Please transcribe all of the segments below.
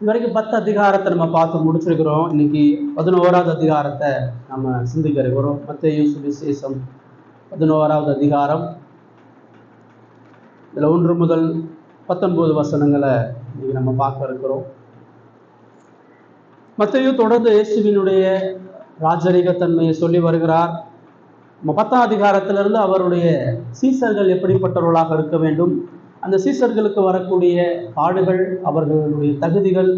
இது வரைக்கும் 10 அதிகாரத்தை நம்ம பார்த்து முடிச்சிருக்கிறோம். இன்னைக்கு 11வது அதிகாரத்தை நம்ம சிந்திக்க இருக்கிறோம். மத்தேயு சுவிசேஷம் 11வது அதிகாரம், இதில் 1 முதல் 19 வசனங்களை இன்னைக்கு நம்ம பார்க்க இருக்கிறோம். மத்தேயு தொடர்ந்து இயேசுவினுடைய ராஜரீகத்தன்மையை சொல்லி வருகிறார். நம்ம 10ஆம் அதிகாரத்திலிருந்து அவருடைய சீசர்கள் எப்படிப்பட்டவர்களாக இருக்க வேண்டும், அந்த சீசர்களுக்கு வரக்கூடிய பாடுகள், அவர்களுடைய தகுதிகள்,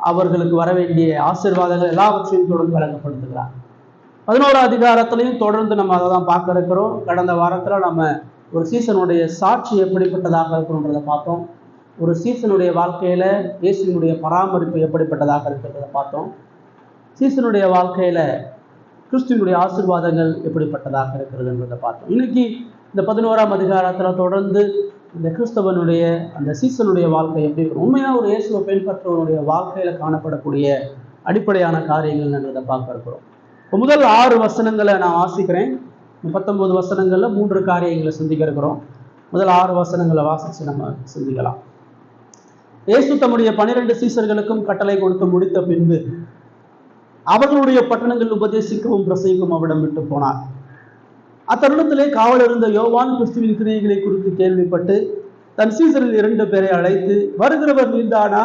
அவர்களுக்கு வர வேண்டிய ஆசீர்வாதங்கள் எல்லாவற்றையும் தொடர்ந்து வழங்கப்படுத்துகிறார். 11ஆம் அதிகாரத்திலையும் தொடர்ந்து நம்ம அதை தான் பார்க்க இருக்கிறோம். கடந்த வாரத்தில் நம்ம ஒரு சீசனுடைய சாட்சி எப்படிப்பட்டதாக இருக்கணுன்றதை பார்த்தோம். ஒரு சீசனுடைய வாழ்க்கையில் இயேசுவினுடைய பராமரிப்பு எப்படிப்பட்டதாக இருக்கிறத பார்த்தோம். சீசனுடைய வாழ்க்கையில் கிறிஸ்துவினுடைய ஆசீர்வாதங்கள் எப்படிப்பட்டதாக இருக்கிறதுன்றதை பார்த்தோம். இன்னைக்கு இந்த 11ஆம் அதிகாரத்தில் தொடர்ந்து இந்த கிறிஸ்தவனுடைய அந்த சீசனுடைய வாழ்க்கை எப்படி இருக்கும், உண்மையாக ஒரு இயேசுவை பின்பற்றவனுடைய வாழ்க்கையில் காணப்படக்கூடிய அடிப்படையான காரியங்கள் என்றதை பார்க்க இருக்கிறோம். இப்போ முதல் 6 வசனங்களை நான் வாசிக்கிறேன். 19 வசனங்களில் 3 காரியங்களை சிந்திக்க இருக்கிறோம். முதல் 6 வசனங்களை வாசித்து நம்ம சிந்திக்கலாம். இயேசு தம்முடைய 12 சீசர்களுக்கும் கட்டளை கொடுத்து முடித்த பின்பு அவர்களுடைய பட்டணங்கள் உபதேசிக்கவும் பிரசங்கிக்கவும் அவரிடம் விட்டு போனார். அத்தருணத்திலே காவல் இருந்த யோவான் கிறிஸ்துவின் கிரியைகளை குறித்து கேள்விப்பட்டு தன் சீசரில் 2 பேரை அழைத்து, வருகிறவர் நீர்தானா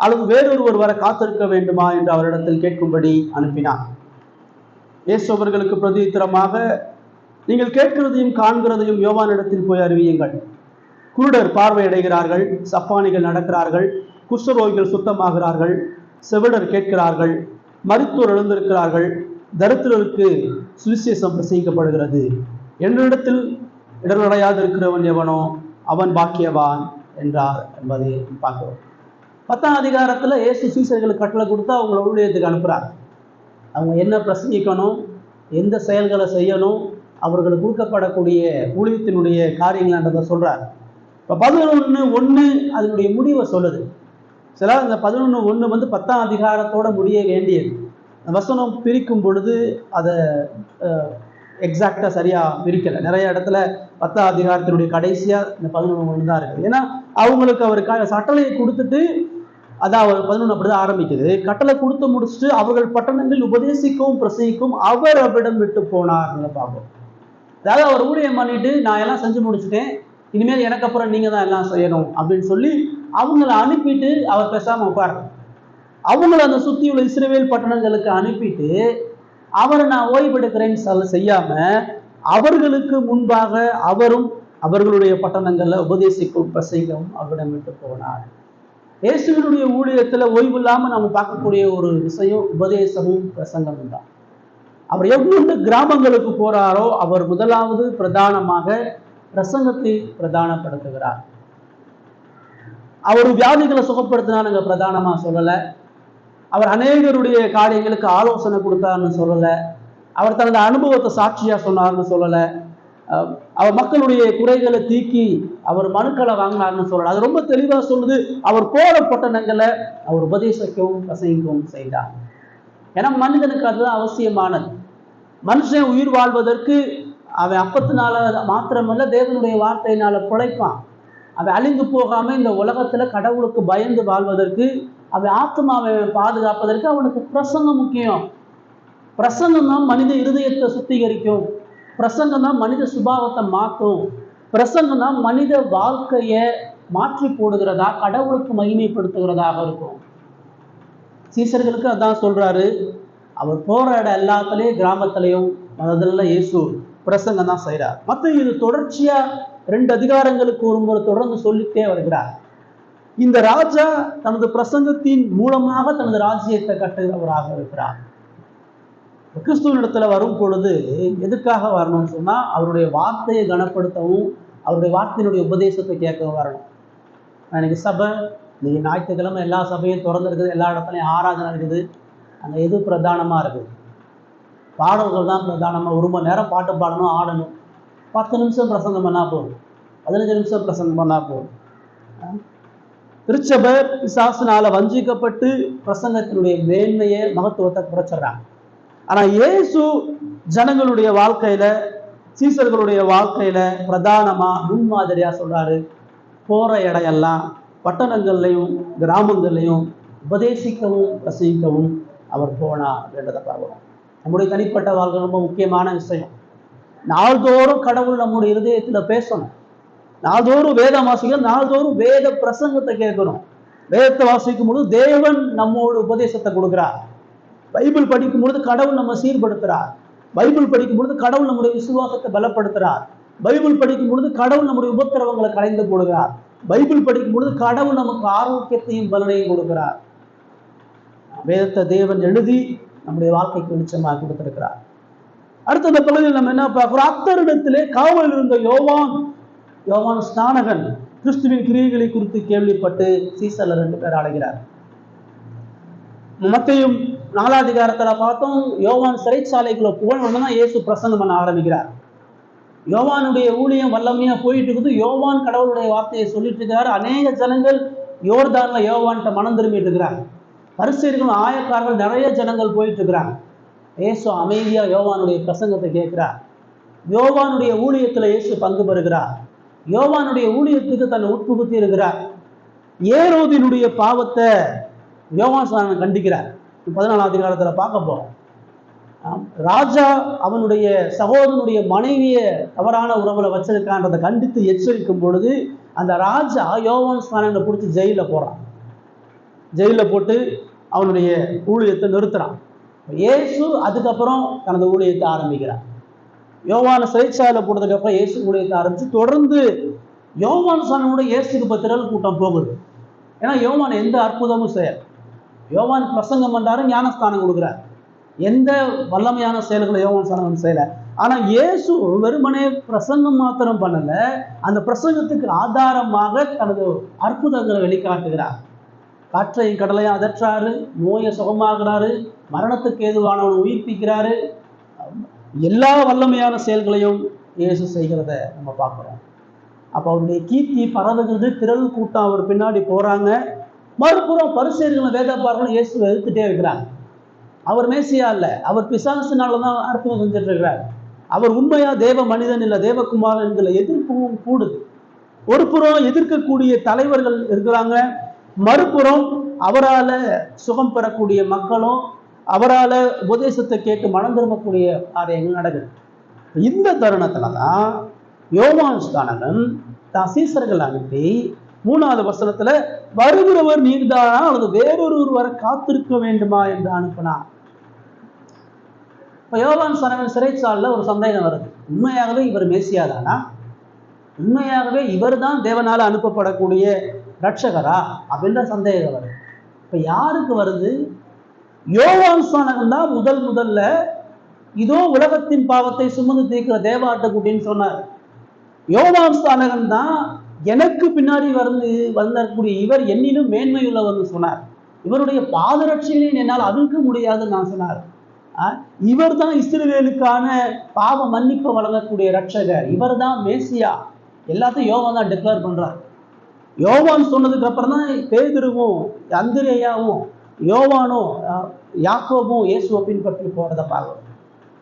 அல்லது வேறொருவர் வர காத்திருக்க வேண்டுமா என்று அவரிடத்தில் கேட்கும்படி அனுப்பினார். இயேசு அவர்களுக்கு பிரதியுத்தரமாக, நீங்கள் கேட்கிறதையும் காண்கிறதையும் யோவானிடத்தில் போய் அறிவியுங்கள். குருடர் பார்வையடைகிறார்கள், சப்பானிகள் நடக்கிறார்கள், குஷ்டரோகிகள் சுத்தமாகிறார்கள், செவிடர் கேட்கிறார்கள், மரித்தோர் எழுந்திருக்கிறார்கள், தரித்திரருக்கு சுவிசேஷம் பிரசங்கிக்கப்படுகிறது. என்னிடத்தில் இடரடையாது இருக்கிறவன் எவனோ அவன் பாக்கியவான் என்றார் என்பதை பார்க்கிறோம். 10ஆம் அதிகாரத்தில் இயேசு சீசர்களுக்கு கட்டளை கொடுத்தா அவங்கள ஊழியத்துக்கு அனுப்புகிறார். அவங்க என்ன பிரசங்கிக்கணும், எந்த செயல்களை செய்யணும், அவர்களுக்கு கொடுக்கப்படக்கூடிய ஊழியத்தினுடைய காரியங்கள்ன்றதை சொல்கிறார். இப்போ 11:1 அதனுடைய முடிவை சொல்லுது. சில இந்த 11:1 10ஆம் அதிகாரத்தோட முடிய வேண்டியது. வசனம் பிரிக்கும் பொழுது அதை எக்ஸாக்டாக சரியாக பிரிக்கலை. நிறைய இடத்துல 10ஆம் அதிகாரத்தினுடைய கடைசியாக இந்த 11:1 தான் இருக்குது. ஏன்னா அவங்களுக்கு அவர் கட்டளையை கொடுத்துட்டு, அதான் அவர் 11 அப்படி தான் ஆரம்பிக்குது. கட்டளை கொடுத்து முடிச்சுட்டு அவர்கள் பட்டணங்கள் உபதேசிக்கவும் பிரசங்கிக்கவும் அவர் அவரிடம் விட்டு போனார்னு பார்ப்போம். அதாவது அவர் ஊழியம் பண்ணிட்டு, நான் எல்லாம் செஞ்சு முடிச்சுட்டேன், இனிமேல் எனக்கு அப்புறம் நீங்கள் தான் எல்லாம் செய்யணும் அப்படின்னு சொல்லி அவங்கள அனுப்பிட்டு அவர் பேசாமல் உட்காரணும். அவங்கள அந்த சுற்றி உள்ள இஸ்ரவேல் பட்டணங்களுக்கு அனுப்பிட்டு அவரை நான் ஓய்வெடுக்கிறேன்னு செய்யாம அவர்களுக்கு முன்பாக அவரும் அவர்களுடைய பட்டணங்கள்ல உபதேசிக்கும் பிரசங்கம் அவரிடம் விட்டு போனார். இயேசுவினுடைய ஊழியத்துல ஓய்வு இல்லாம நம்ம பார்க்கக்கூடிய ஒரு விஷயம் உபதேசமும் பிரசங்கமும் தான். அவர் எவ்வளவு கிராமங்களுக்கு போறாரோ அவர் முதலாவது பிரதானமாக பிரசங்கத்தை பிரதானப்படுத்துகிறார். அவர் வியாதிகளை சுகப்படுத்தினாருங்க பிரதானமா சொல்லலை. அவர் அநேகருடைய காரியங்களுக்கு ஆலோசனை கொடுத்தாருன்னு சொல்லலை. அவர் தனது அனுபவத்தை சாட்சியா சொன்னார்னு சொல்லலை. அவர் மக்களுடைய குறைகளை தீக்கி அவர் மனுக்களை வாங்கினார்னு சொல்லலை. அது ரொம்ப தெளிவா சொல்லுது. அவர் போற பட்டணங்களை அவர் உபதேசிக்கவும் பிரசங்கிக்கவும் செய்தார். ஏன்னா மனிதனுக்கு அதுதான் அவசியமானது. மனுஷன் உயிர் வாழ்வதற்கு அவன் அப்பத்தினால மாத்திரமல்ல, தேவனுடைய வார்த்தையினால பிழைப்பான். அவன் அழிந்து போகாம இந்த உலகத்துல கடவுளுக்கு பயந்து வாழ்வதற்கு, அவன் ஆத்மாவை பாதுகாப்பதற்கு அவனுக்கு பிரசங்கம் முக்கியம். பிரசங்கம் தான் மனித இருதயத்தை சுத்திகரிக்கும். பிரசங்கம் தான் மனித சுபாவத்தை மாற்றும். பிரசங்கம் தான் மனித வாழ்க்கையை மாற்றி போடுகிறதா, கடவுளுக்கு மகிமைப்படுத்துகிறதாக இருக்கும். சீசர்களுக்கு அதான் சொல்றாரு. அவர் போற இடம் எல்லாத்துலேயும் கிராமத்திலையும் அதெல்லாம் இயேசு பிரசங்கம் தான் செய்கிறார். மற்ற இது தொடர்ச்சியா 2 அதிகாரங்களுக்கு ஒரு முறை தொடர்ந்து சொல்லிட்டே வருகிறார். இந்த ராஜா தனது பிரசங்கத்தின் மூலமாக தனது ராஜ்யத்தை கட்டுகிறவராக இருக்கிறார். கிறிஸ்துவனிடத்துல வரும் பொழுது எதுக்காக வரணும்னு சொன்னா அவருடைய வார்த்தையை கனப்படுத்தவும் அவருடைய வார்த்தையினுடைய உபதேசத்தை கேட்கவும் வரணும். எனக்கு சபை நீங்க ஞாயிற்றுக்கிழமை எல்லா சபையும் திறந்துருக்குது, எல்லா இடத்துலையும் ஆராதனை இருக்குது. அங்கே எது பிரதானமா இருக்குது? பாடல்கள் தான் பிரதானமா. 1 மணி நேரம் பாட்டு பாடணும், ஆடணும். 10 நிமிஷம் பிரசங்கம் பண்ணா போதும், 15 நிமிஷம் பிரசங்கம் பண்ணா போதும். திருச்சபை பிசாசினால வஞ்சிக்கப்பட்டு பிரசங்கத்தினுடைய மேன்மையை மகத்துவத்தை குறைச்சிடறாங்க. ஆனா இயேசு ஜனங்களுடைய வாழ்க்கையில, சீசர்களுடைய வாழ்க்கையில பிரதானமா முன்மாதிரியா சொல்றாரு. போற இடையெல்லாம் பட்டணங்கள்லையும் கிராமங்கள்லையும் உபதேசிக்கவும் பிரசங்கிக்கவும் அவர் போனார் என்றதை பார்க்கிறோம். நம்முடைய தனிப்பட்ட வாழ்க்கை ரொம்ப முக்கியமான விஷயம். நாள்தோறும் கடவுள் நம்முடைய இருதயத்துல பேசணும். நாள்தோறும் வேதம் வாசிக்கணும். நாள்தோறும் வேத பிரசங்கத்தை கேட்கணும். வேதத்தை வாசிக்கும் பொழுது தேவன் நம்மோடு உபதேசத்தை கொடுக்கிறார். பைபிள் படிக்கும் பொழுது கடவுள் நம்ம சீர்படுத்துறார். பைபிள் படிக்கும் பொழுது கடவுள் நம்முடைய விசுவாசத்தை பலப்படுத்துறார். பைபிள் படிக்கும் பொழுது கடவுள் நம்முடைய உபத்திரவங்களை கலைந்து போடுகிறார். பைபிள் படிக்கும் பொழுது கடவுள் நமக்கு ஆரோக்கியத்தையும் பலனையும் கொடுக்கிறார். வேதத்தை தேவன் எழுதி நம்முடைய வாழ்க்கைக்கு வெளிச்சமாக கொடுத்திருக்கிறார். அடுத்த பகுதியில் நம்ம என்ன பார்க்கிறோம்? அத்தருடத்திலே காவலில் இருந்த யோவான் ஸ்நானகன் கிறிஸ்துவின் கிரியைகளை குறித்து கேள்விப்பட்டு சீசர்ல 2 பேர் அழைகிறார். மத்தேயும் 4 அதிகாரத்துல பார்த்தோம். யோவான் சிறைச்சாலைக்குள்ள போனதான் இயேசு பிரசங்கம் பண்ண ஆரம்பிக்கிறார். யோவானுடைய ஊழியம் வல்லமையா போயிட்டு இருக்குது. யோவான் கடவுளுடைய வார்த்தையை சொல்லிட்டு இருக்கிறார். அநேக ஜனங்கள் யோர்தான்ல யோவான்கிட்ட மனம் திரும்பிட்டு இருக்கிறாங்க. பரிசேயர்கள் ஆயக்காரர்கள் நிறைய ஜனங்கள் போயிட்டு இருக்கிறாங்க. இயேசு அமைதியா யோவானுடைய பிரசங்கத்தை கேட்கிறார். யோவானுடைய ஊழியத்துல இயேசு பங்கு பெறுகிறார். யோவானுடைய ஊழியத்துக்கு தன்னை உட்புகுத்தி இருக்கிறார். ஏரோதினுடைய பாவத்தை யோவான் ஸ்நானகன் கண்டிக்கிறார். 14 அதிகாரத்துல பார்க்க போறோம். ராஜா அவனுடைய சகோதரனுடைய மனைவியை தவறான உறவுல வச்சிருக்கான்றதை கண்டித்து எச்சரிக்கும் பொழுது அந்த ராஜா யோவான் ஸ்நானகனை பிடிச்சி ஜெயில போறான். ஜெயில போட்டு அவனுடைய ஊழியத்தை நிறுத்துறான். இயேசு அதுக்கப்புறம் தனது ஊழியத்தை ஆரம்பிக்கிறார். யோவான சிறைச்சாலையில போட்டதுக்கு அப்புறம் இயேசு ஊழியத்தை ஆரம்பிச்சு தொடர்ந்து யோவான் ஸ்நானகனோட இயேசுக்கு இப்ப திரள் கூட்டம் போகுது. ஏன்னா யோவான் எந்த அற்புதமும் செய்ய, யோவான் பிரசங்கம் பண்றாரு, ஞானஸ்தானம் கொடுக்குறார். எந்த வல்லமையான செயல்களை யோவான் ஸ்நானகன் செய்யல. ஆனா இயேசு வெறுமனே பிரசங்கம் மாத்திரம் பண்ணல, அந்த பிரசங்கத்துக்கு ஆதாரமாக தனது அற்புதங்களை வெளிக்காட்டுகிறார். காற்றையும் கடலையும் அதற்றாரு, நோயை சுகமாகிறாரு, மரணத்துக்கு ஏதுவானவனை உயிர்ப்பிக்கிறாரு. எல்லா வல்லமையான செயல்களையும் இயேசு செய்கிறத நம்ம பார்க்கிறோம். அப்போ அவருடைய கீர்த்தி பரவுகிறது. திரள் கூட்டம் அவர் பின்னாடி போறாங்க. மறுபுறம் பரிசேயர்களும் வேதபாரர்களும் இயேசுவை எதிர்த்துட்டே இருக்கிறாங்க. அவர் மேசியா இல்லை, அவர் பிசாசினாலதான் அற்புதம் செஞ்சுட்டு இருக்கிறார். அவர் உண்மையா தேவ மனிதன் இல்லை, தேவகுமாரன் என்கிற எதிர்ப்பும் கூடுது. ஒரு புறம் எதிர்க்கக்கூடிய தலைவர்கள் இருக்கிறாங்க, மறுபுறம் அவரால் சுகம் பெறக்கூடிய மக்களும் அவரால் உபதேசத்தை கேட்டு மனம் திரும்பக்கூடிய காரியங்கள் நடக்குது. இந்த தருணத்துல தான் யோவான் ஸ்நானகன் தான் சீசர்கள் அனுப்பி 3வது வசனத்துல வருகிறவர் நீர்தானா அல்லது வேறொருவர் வர காத்திருக்க வேண்டுமா என்று அனுப்பினார். இப்ப யோவான் ஸ்நானகன் சிறைச்சாலையில் ஒரு சந்தேகம் வருது. உண்மையாகவே இவர் மேசியாதானா? உண்மையாகவே இவர் தான் தேவனால அனுப்பப்படக்கூடிய ரட்சகரா அப்படின்ற சந்தேகம் வருது. இப்ப யாருக்கு வருது? யோவான் ஸ்நானகன் தான் முதல்ல இதோ உலகத்தின் பாவத்தை சுமந்து தீர்க்கிற தேவ ஆட்டுக்குட்டின்னு சொன்னார். யோவான் ஸ்நானகன் தான் எனக்கு பின்னாடி வந்தக்கூடிய இவர் என்னிலும் மேன்மையுள்ளவர்னு சொன்னார். இவருடைய பாதரட்சையிலே என்னால் அவிழ்க்க முடியாதுன்னு நான் சொன்னார். இவர் தான் இஸ்ரவேலுக்கான பாவ மன்னிப்பு வழங்கக்கூடிய ரட்சகர், இவர் தான் மேசியா. எல்லாத்தையும் யோவான் தான் டிக்ளேர் பண்றார். யோவான் சொன்னதுக்கு அப்புறம் தான் பேதுருவும் அந்திரேயாவும் யோவானும் யாக்கோபும் இயேசுவை பின்பற்றி போறதை பார்க்கணும்.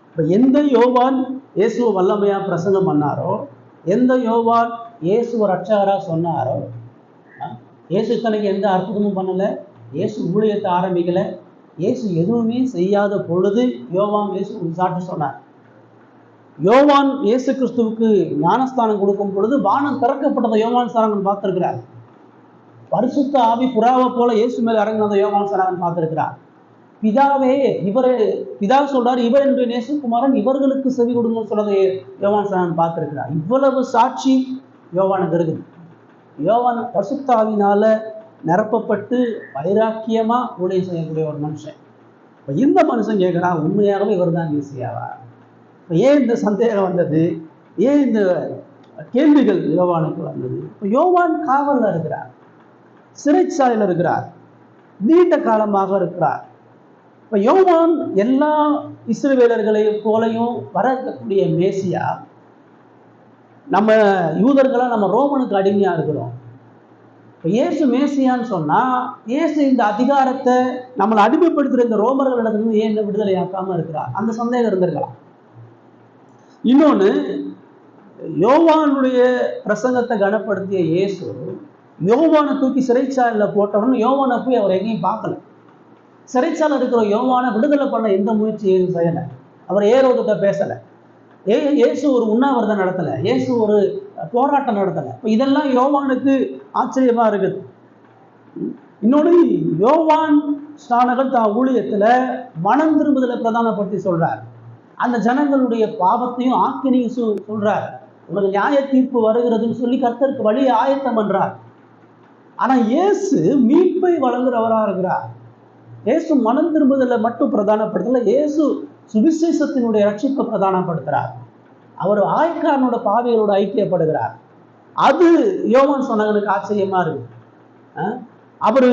இப்ப எந்த யோவான் இயேசுவை வல்லமையா பிரசங்கம் பண்ணாரோ, எந்த யோவான் இயேசுவை ரட்சகரா சொன்னாரோ, இயேசு தனக்கு எந்த அற்புதமும் பண்ணல, இயேசு ஊழியத்தை ஆரம்பிக்கல, இயேசு எதுவுமே செய்யாத பொழுது யோவான் இயேசு சாட்சி சொன்னார். யோவான் இயேசு கிறிஸ்துவுக்கு ஞானஸ்தானம் கொடுக்கும் பொழுது வானம் திறக்கப்பட்டதை யோவான் ஸ்நானகன் பார்த்திருக்கிறார். பரிசுத்த ஆவி புறாவை போல இயேசு மேல இறங்கினதை யோவான் ஸ்நானகன் பார்த்திருக்கிறார். பிதாவே பிதா சொல்றாரு, இவர் என்னுடைய நேசகுமாரன், இவர்களுக்கு செவி கொடுங்கன்னு சொல்றதை யோவான் ஸ்நானகன் பார்த்திருக்கிறார். இவ்வளவு சாட்சி யோவானுக்கு இருக்குது. யோவான் பரிசுத்த ஆவினால நிரப்பப்பட்டு வைராக்கியமா ஊழியம் செய்யக்கூடிய ஒரு மனுஷன். இப்ப இந்த மனுஷன் கேட்கிறான், உண்மையாகவே இவர் தான் மேசியாவா? இப்போ ஏன் இந்த சந்தேகம் வந்தது? ஏன் இந்த கேள்விகள் யோவானுக்கு வந்தது? இப்போ யோவான் காவலில் இருக்கிறார், சிறைச்சாலையில் இருக்கிறார், நீண்ட காலமாக இருக்கிறார். இப்போ யோவான் எல்லா இஸ்ரவேலர்களையும் போலையும் வரக்கூடிய மேசியா. நம்ம யூதர்களா நம்ம ரோமனுக்கு அடிமையா இருக்கிறோம். இப்போ இயேசு மேசியான்னு சொன்னா, இயேசு இந்த அதிகாரத்தை நம்மளை அடிமைப்படுத்துகிற இந்த ரோமர்களிடத்துல ஏன் இந்த விடுதலை ஆக்காம இருக்கிறார்? அந்த சந்தேகம் இருந்திருக்கலாம். இன்னொன்று, யோவானுடைய பிரசங்கத்தை கனப்படுத்திய இயேசு யோவானை தூக்கி சிறைச்சாலையில் போட்டவனும் யோவானை போய் அவர் எங்கேயும் பார்க்கல. சிறைச்சாலை இருக்கிற யோவானை விடுதலை பண்ண எந்த முயற்சியும் செய்யலை. அவர் ஏரோதுட்ட பேசலை. இயேசு ஒரு உண்ணாவிரதம் நடத்தலை. இயேசு ஒரு போராட்டம் நடத்தலை. இப்போ இதெல்லாம் யோவானுக்கு ஆச்சரியமா இருக்குது. இன்னொன்று, யோவான் ஸ்நானகர் தான் ஊழியத்தில் மனம் திரும்புதலை பிரதானப்படுத்தி சொல்றார். அந்த ஜனங்களுடைய பாவத்தையும் ஆக்கினையும் சொல்றார். உனக்கு நியாய தீர்ப்பு வருகிறதுன்னு சொல்லி கர்த்தருக்கு வழியை ஆயத்தம் பண்றார். ஆனா இயேசு மீட்பை வழங்குறவராக இருக்கிறார். இயேசு மனம் திரும்புதலை மட்டும் பிரதானப்படுத்தல, இயேசு சுவிசேஷத்தினுடைய ரட்சிப்பை பிரதானப்படுத்துறார். அவர் ஆயக்காரனோட பாவிகளோட ஐக்கியப்படுகிறார். அது யோவான் ஸ்நானகனுக்கு ஆச்சரியமா இருக்கு. அவரு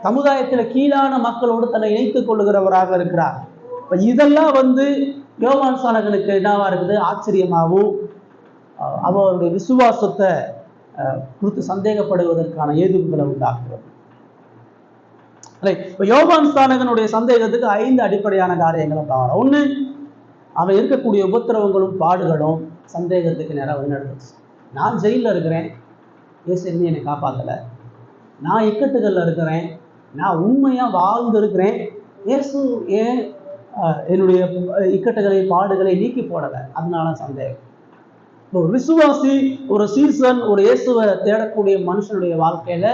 சமுதாயத்தில் கீழான மக்களோடு தன்னை இணைத்துக் கொள்ளுகிறவராக இருக்கிறார். இப்ப இதெல்லாம் யோவான் ஸ்நானகனுக்கு என்னவா இருக்குது? ஆச்சரியமாகவும் அவருடைய விசுவாசத்தை குறித்து சந்தேகப்படுவதற்கான ஏதுக்களை உண்டாக்குறது. இப்ப யோவான் ஸ்நானகனுடைய சந்தேகத்துக்கு 5 அடிப்படையான காரியங்களை பார்க்கிறோம். ஒண்ணு, அவன் இருக்கக்கூடிய உபத்திரவங்களும் பாடுகளும் சந்தேகத்துக்கு நேரம் வழிநடத்துச்சு. நான் ஜெயிலில் இருக்கிறேன், இயேசு என்ன என்னை காப்பாற்றலை. நான் இக்கட்டுகளில் இருக்கிறேன், நான் உண்மையாக வாழ்ந்து இருக்கிறேன், இயேசு ஏன் என்னுடைய இக்கட்டுகளை பாடுகளை நீக்கி போடலை. அதனால சந்தேகம். ஒரு விசுவாசி, ஒரு சீசன், ஒரு இயேசுவை தேடக்கூடிய மனுஷனுடைய வாழ்க்கையில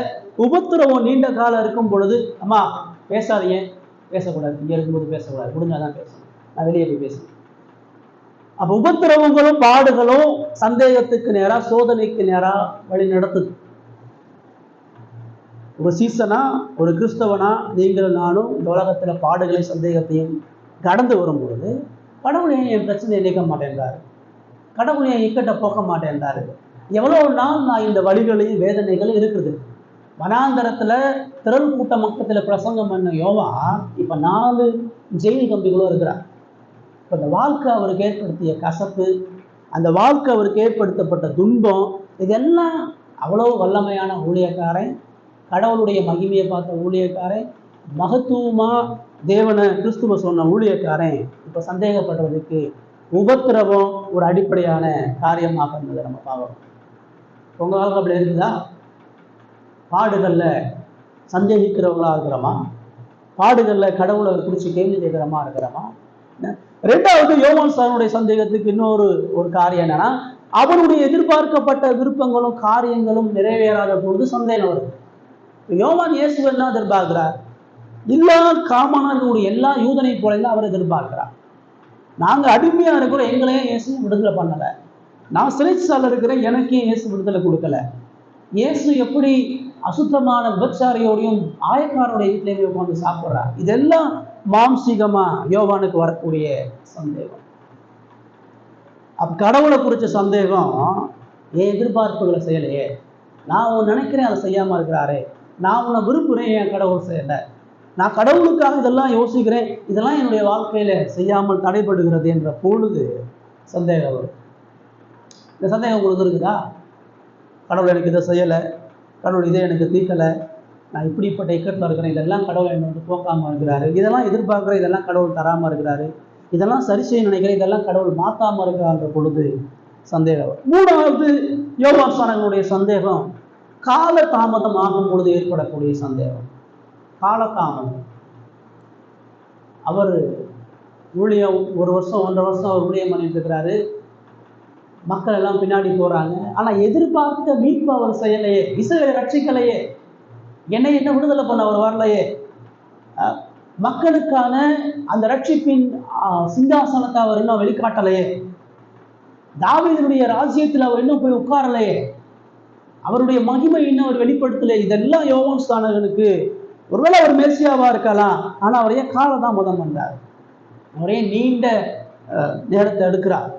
உபத்திரவம் நீண்ட காலம் இருக்கும் பொழுது, அம்மா பேசாதீங்க, பேசக்கூடாது, இங்கே இருக்கும்போது பேசக்கூடாது, முடிஞ்சாதான் பேசணும், நான் வெளியே போய் பேசுவேன். அப்ப உபத்திரவங்களும் பாடுகளும் சந்தேகத்துக்கு நேரா, சோதனைக்கு நேரா வழி நடத்துது. ஒரு சீசனா, ஒரு கிறிஸ்தவனா நீங்கள் நானும் இந்த உலகத்துல பாடுகளை சந்தேகத்தையும் கடந்து வரும்பொழுது, கடவுள் ஏன் என் பிரச்சனையை நீக்க மாட்டேன்றாரு, கடவுள் என் இக்கட்டை போக்க மாட்டேன்றாரு. எவ்வளவு நாள் நான் இந்த வழிகளையும் வேதனைகளும் இருக்குது. வனாந்தரத்துல திரள் கூட்ட மக்கத்துல பிரசங்கம் பண்ண யோவா இப்ப 4 ஜெயில் கம்பிகளும் இருக்கிறார். இப்போ இந்த வாழ்க்கை அவருக்கு ஏற்படுத்திய கசப்பு, அந்த வாழ்க்கை அவருக்கு ஏற்படுத்தப்பட்ட துன்பம், இதெல்லாம் அவ்வளோ வல்லமையான ஊழியக்காரன், கடவுளுடைய மகிமையை பார்த்த ஊழியக்காரன், மகத்துவமா தேவனை கிறிஸ்துவ சொன்ன ஊழியக்காரன் இப்போ சந்தேகப்படுறதுக்கு உபத்திரவம் ஒரு அடிப்படையான காரியமாக இருந்ததை நம்ம பார்க்குறோம். உங்க வாழ்க்கை அப்படி இருக்குதா? பாடுகள்ல சந்தேகிக்கிறவங்களா இருக்கிறோமா? பாடுகள்ல கடவுளை குறித்து கேள்வி கேட்கிறோமா இருக்கிறோமா? 2வது, யோவான் ஸ்நானகனுடைய சந்தேகத்துக்கு இன்னொரு காரியம் என்னன்னா, அவருடைய எதிர்பார்க்கப்பட்ட விருப்பங்களும் காரியங்களும் நிறைவேறாத பொழுது சந்தேகம் வருது. யோவான் இயேசு என்ன எதிர்பார்க்கிறார்? எல்லா காமனர்களுடைய எல்லா யூதனை போல அவர் எதிர்பார்க்கிறார். நாங்க அடிமையா இருக்கிறோம், எங்களையும் இயேசு விடுதலை பண்ணல. நான் சிறைச்சாலை இருக்கிறேன், எனக்கே இயேசு விடுதலை கொடுக்கல. இயேசு எப்படி அசுத்தமான விபச்சாரியோடையும் ஆயக்காரோடைய வீட்டிலேயே உட்காந்து சாப்பிட்றார்? இதெல்லாம் மாம்சீகமா யோவானுக்கு வரக்கூடிய சந்தேகம். அப்ப கடவுளை குறிச்ச சந்தேகம், என் எதிர்பார்ப்புகளை செய்யலையே, நான் உன் நினைக்கிறேன் அதை செய்யாம இருக்கிறாரே, நான் உன்னை விரும்புகிறேன், என் கடவுள் செய்யலை, நான் கடவுளுக்காக இதெல்லாம் யோசிக்கிறேன், இதெல்லாம் என்னுடைய வாழ்க்கையில செய்யாமல் தடைபடுகிறது என்ற பொழுது சந்தேகம் வரும். இந்த சந்தேகம் உங்களுக்கு இருக்குதா? கடவுள் எனக்கு இதை செய்யலை, கடவுள் இதை எனக்கு தீர்க்கலை, நான் இப்படிப்பட்ட இக்கட்டில் இருக்கிறேன், இதெல்லாம் கடவுள் என்னை போக்காமல் இருக்கிறாரு, இதெல்லாம் எதிர்பார்க்குறேன், இதெல்லாம் கடவுள் தராமல் இருக்கிறாரு, இதெல்லாம் சரி செய்ய நினைக்கிறேன், இதெல்லாம் கடவுள் மாற்றாமல் இருக்கிறான்ற பொழுது சந்தேகம். 3வது, யோவான் ஸ்நானகனுடைய சந்தேகம் கால தாமதம் ஆகும் பொழுது ஏற்படக்கூடிய சந்தேகம். காலதாமதம். அவர் ஊழியம் 1 வருஷம் 1.5 வருஷம் அவர் ஊழியம் பண்ணிட்டு இருக்கிறாரு, மக்கள் எல்லாம் பின்னாடி போறாங்க. ஆனா எதிர்பார்த்த மீட்பு அவர் செய்யலையே, இஸ்ரவேலை ரட்சிக்கலையே, என்னை என்ன விடுதலை பண்ண அவர் வரலையே, மக்களுக்கான அந்த ரட்சிப்பின் சிங்காசனத்தை அவர் இன்னும் வெளிக்காட்டலையே, தாவீதுடைய ராஜ்யத்தில் அவர் இன்னும் போய் உட்காரலையே, அவருடைய மகிமை இன்னும் அவர் வெளிப்படுத்தலை. இதெல்லாம் யோவான் ஸ்நானகனுக்கு ஒருவேளை அவர் மேசியாவா இருக்கலாம், ஆனா அவரையே காலதாமதம் பண்றார், அவரையே நீண்ட நேரத்தை எடுக்கிறார்.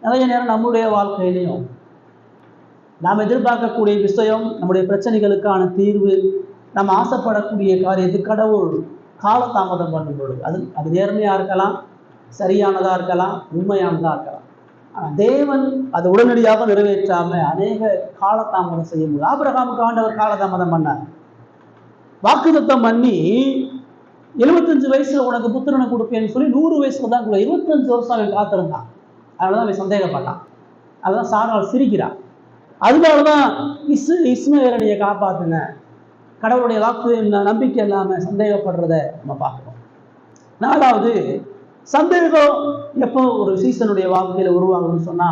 நிறைய நேரம் நம்முடைய வாழ்க்கையிலையும் நாம் எதிர்பார்க்கக்கூடிய விஷயம், நம்முடைய பிரச்சனைகளுக்கான தீர்வு, நம்ம ஆசைப்படக்கூடிய காரியத்துக்கு கடவுள் காலதாமதம் பண்ணும் பொழுது அது நேர்மையா இருக்கலாம், சரியானதா இருக்கலாம், உண்மையானதா இருக்கலாம். தேவன் அது உடனடியாக நிறைவேற்றாம அநேக காலதாமதம் செய்ய முடியும். ஆபிரகாமுக்கு ஆண்டவர் காலதாமதம் பண்ணார். வாக்குத்தத்தம் பண்ணி 75 வயசுல உனக்கு புத்திரனை கொடுப்பேன்னு சொல்லி 100 வயசுல தான் 25 வருஷம் அவன் காத்திருந்தான். அதனாலதான் அவன் சந்தேகப்பட்டான். அதுதான் சாராள் சிரிக்கிறான். அதனாலதான் இஸ்மவேலை நீங்க காப்பாத்துங்க, கடவுளுடைய வாக்கு நம்பிக்கை இல்லாம சந்தேகப்படுறத நம்ம பார்க்கிறோம். நாலாவது, சந்தேகம் எப்போ ஒரு சீசனுடைய வாழ்க்கையில உருவாகும்னு சொன்னா,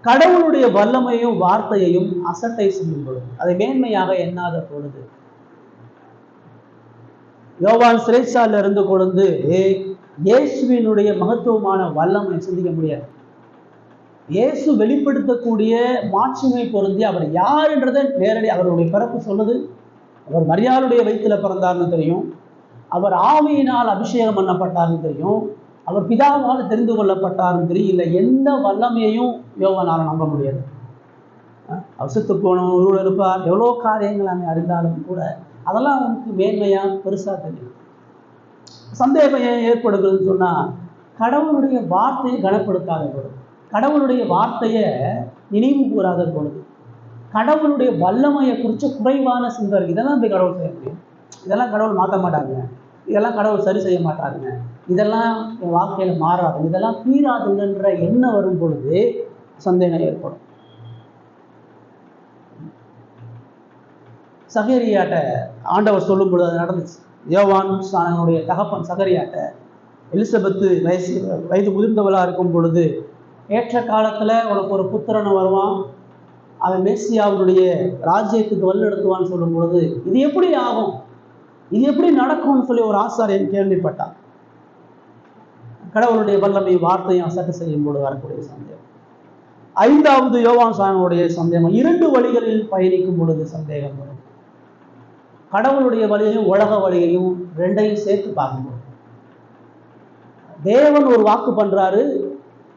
கடவுளுடைய வல்லமையும் வார்த்தையையும் அசட்டை செய்யும் பொழுது, அதை மேன்மையாக எண்ணாத பொழுது. யோவான் சிறைச்சாலையில இருந்து கொண்டு இயேசுவினுடைய மகத்துவமான வல்லமை சிந்திக்க முடியாது. இயேசு வெளிப்படுத்தக்கூடிய மாட்சிமை பொருந்தி அவர் யார் என்றதை நேரடி அவருடைய பிறப்பு சொல்லுது. அவர் மரியாளுடைய வயிற்றுல பிறந்தார்னு தெரியும், அவர் ஆவியினால் அபிஷேகம் பண்ணப்பட்டார்னு தெரியும், அவர் பிதாவால் தெரிந்து கொள்ளப்பட்டார்னு தெரியும். இல்லை எந்த வல்லமையையும் யோவானால நம்ப முடியாது. அவர் செத்து போனவன் உருவ இருப்பார், எவ்வளோ காரியங்கள் அங்கே அறிந்தாலும் கூட அதெல்லாம் அவனுக்கு மேன்மையா பெருசா தெரியும். சந்தேகம் ஏற்படுகிறதுன்னு சொன்னா, கடவுளுடைய வார்த்தையை கனப்படுத்தாத பொழுது, கடவுளுடைய வார்த்தையை நினைவு கூறாத பொழுது, கடவுளுடைய வல்லமையை குறித்து குறைவான சிந்தனை, இதெல்லாம் போய் கடவுள் செய்ய முடியும், இதெல்லாம் கடவுள் மாற்ற மாட்டாங்க, இதெல்லாம் கடவுள் சரி செய்ய மாட்டாங்க, இதெல்லாம் என் வாழ்க்கையில மாறாது, இதெல்லாம் தீராதுன்ற எண்ணம் வரும் பொழுது சந்தேகம் ஏற்படும். சகரியாட்ட ஆண்டவர் சொல்லும் பொழுது அது நடந்துச்சு. யோவான் ஸ்நானனுடைய தகப்பன் சகரியாட்ட எலிசபெத்து வயது முதிர்ந்தவளாக இருக்கும் பொழுது, ஏற்ற காலத்துல உனக்கு ஒரு புத்திரன் வருவான், அவன் மேசியாவுடைய ராஜ்யத்துக்கு வழிநடத்துவான்னு சொல்லும் பொழுது, இது எப்படி ஆகும், இது எப்படி நடக்கும்னு சொல்லி ஒரு ஆசாரியன் கேள்விப்பட்டான். கடவுளுடைய வல்லமை வார்த்தையும் அசட்டை செய்யும் பொழுது வரக்கூடிய சந்தேகம். ஐந்தாவது, யோவான் ஸ்நானனுடைய சந்தேகம். 2 வழிகளில் பயணிக்கும் பொழுது சந்தேகம் வரும். கடவுளுடைய வழியையும் உலக வழியையும் ரெண்டையும் சேர்த்து பார்க்கும்போது, தேவன் ஒரு வாக்கு பண்றாரு,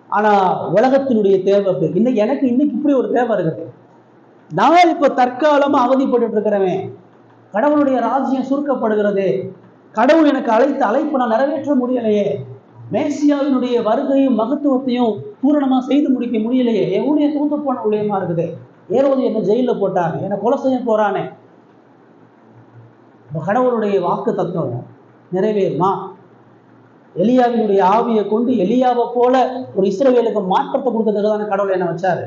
ஆனா உலகத்தினுடைய தேவை இன்னைக்கு இப்படி ஒரு தேவை இருக்குது. நான் இப்ப தற்காலமா அவதிப்பட்டு இருக்கிறவன், கடவுளுடைய ராஜ்யம் சுருக்கப்படுகிறதே, கடவுள் எனக்கு அழைப்பு நான் நிறைவேற்ற முடியலையே, மேசியாவினுடைய வருகையும் மகத்துவத்தையும் பூரணமா செய்து முடிக்க முடியலையே, என் ஊழிய தூத்து போன ஊழியமா இருக்குது, ஏரோது என்ன ஜெயில போட்டாங்க, என்னை கொலை செய்ய போறானே, கடவுளுடைய வாக்கு தத்துவம் நிறைவேறுமா? எலியாவினுடைய ஆவியை கொண்டு எலியாவை போல ஒரு இஸ்ரவேலுக்கு மாற்றத்தை கொடுக்கறதுக்கு தானே கடவுள் என்ன வச்சாரு.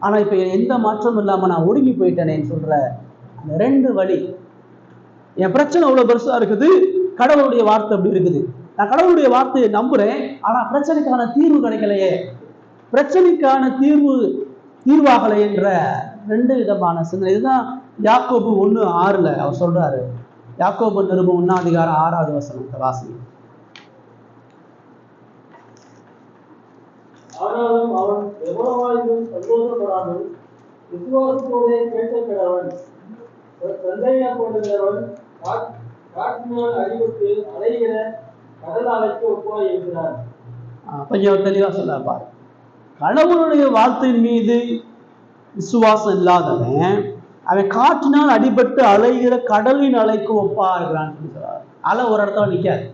ஆனா இப்ப எந்த மாற்றமும் இல்லாம நான் ஒடுங்கி போயிட்டேனேன்னு சொல்ற அந்த 2 வழி. என் பிரச்சனை அவ்வளவு பெருசா இருக்குது, கடவுளுடைய வார்த்தை அப்படி இருக்குது, நான் கடவுளுடைய வார்த்தையை நம்புறேன், ஆனா பிரச்சனைக்கான தீர்வு கிடைக்கலையே, பிரச்சனைக்கான தீர்வாகலை என்ற 2 விதமான சிந்தனை. இதுதான் யாக்கோபு 1:6 அவர் சொல்றாரு. யாக்கோபு நிருபம் 1:6 வாசி. ஆனாலும் அவன் எவ்வளவாயிலும் சந்தோஷப்படாமல் விசுவாசத்தோடு கேட்கிறவன், சந்தேகப்படுகிறவன் காற்றினால் அடிபட்டு அலைகிற கடல் அலைக்கு ஒப்பாய் இருக்கிறார். கொஞ்சம் தெளிவா சொல்ல, கடவுளுடைய வார்த்தையின் மீது விசுவாசம் இல்லாதவன் அவன் காற்றினால் அடிபட்டு அலைகிற கடலின் அலைக்கு ஒப்பா இருக்கிறான்னு சொல்றார். அலை ஒரு இடத்துல நிற்காது.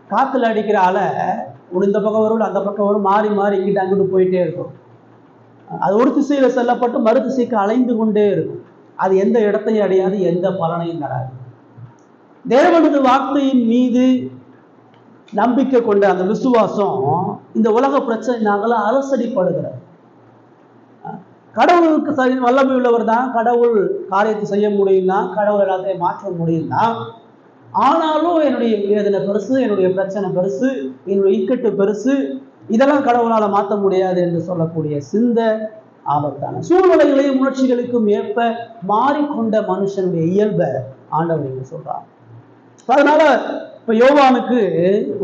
காத்துல அடிக்கிற அலை இந்த பக்கம் வரும், அந்த பக்கம் வரும், மாறி மாறி இங்கிட்ட அங்கிட்டு போயிட்டே இருக்கும். அது ஒரு திசையில செல்லப்பட்டு மறு திசைக்கு அலைந்து கொண்டே இருக்கும். அது எந்த இடத்தையும் அடையாது, எந்த பலனையும் தராது. தேவனது வார்த்தையின் மீது நம்பிக்கை கொண்ட அந்த விசுவாசம் இந்த உலக பிரச்சனைனால அலசடிப்படுகிறது. கடவுளுக்கு வல்லமை உள்ளவர் தான், கடவுள் காரியத்தை செய்ய முடியும்னா, கடவுள் எல்லாத்தையும் மாற்ற முடியும்னா, ஆனாலும் என்னுடைய வேதனை பெருசு, என்னுடைய பிரச்சனை பெருசு, என்னுடைய இக்கட்டு பெருசு, இதெல்லாம் கடவுளால மாற்ற முடியாது என்று சொல்லக்கூடிய சிந்தை ஆபத்தான. சூழ்நிலைகளையும் உணர்ச்சிகளுக்கும் ஏற்ப மாறிக்கொண்ட மனுஷனுடைய இயல்பை ஆண்டவர் இங்க சொல்றார். அதனால இப்ப யோவானுக்கு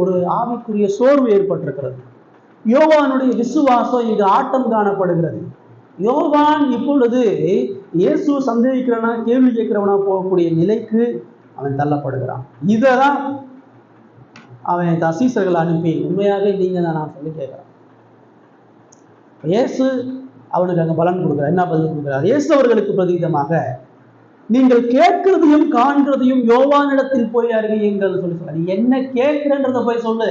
ஒரு ஆவிக்குரிய சோர்வு ஏற்பட்டிருக்கிறது. யோவானுடைய விசுவாசம் இங்கு ஆட்டம் காணப்படுகிறது. யோவான் இப்பொழுது இயேசு சந்தேகிக்கிறவனா, கேள்வி கேட்கிறவனா போகக்கூடிய நிலைக்கு அவன் தள்ளப்படுகிறான். இததான் அவன் தான் சீசர்களை அனுப்பி, உண்மையாக நீங்க தான் நான் சொல்லி கேட்கிறான். இயேசு அவனுக்கு அங்க பலன் கொடுக்கிறார். என்ன பதில் கொடுக்கிறார்? இயேசு அவர்களுக்கு பிரதிவிதமாக, நீங்கள் கேட்கிறதையும் காண்கிறதையும் யோவானிடத்தில் போய் அறிவியுங்கள் சொல்லி சொல்ல. நீ என்ன கேட்கிறன்றத போய் சொல்லு,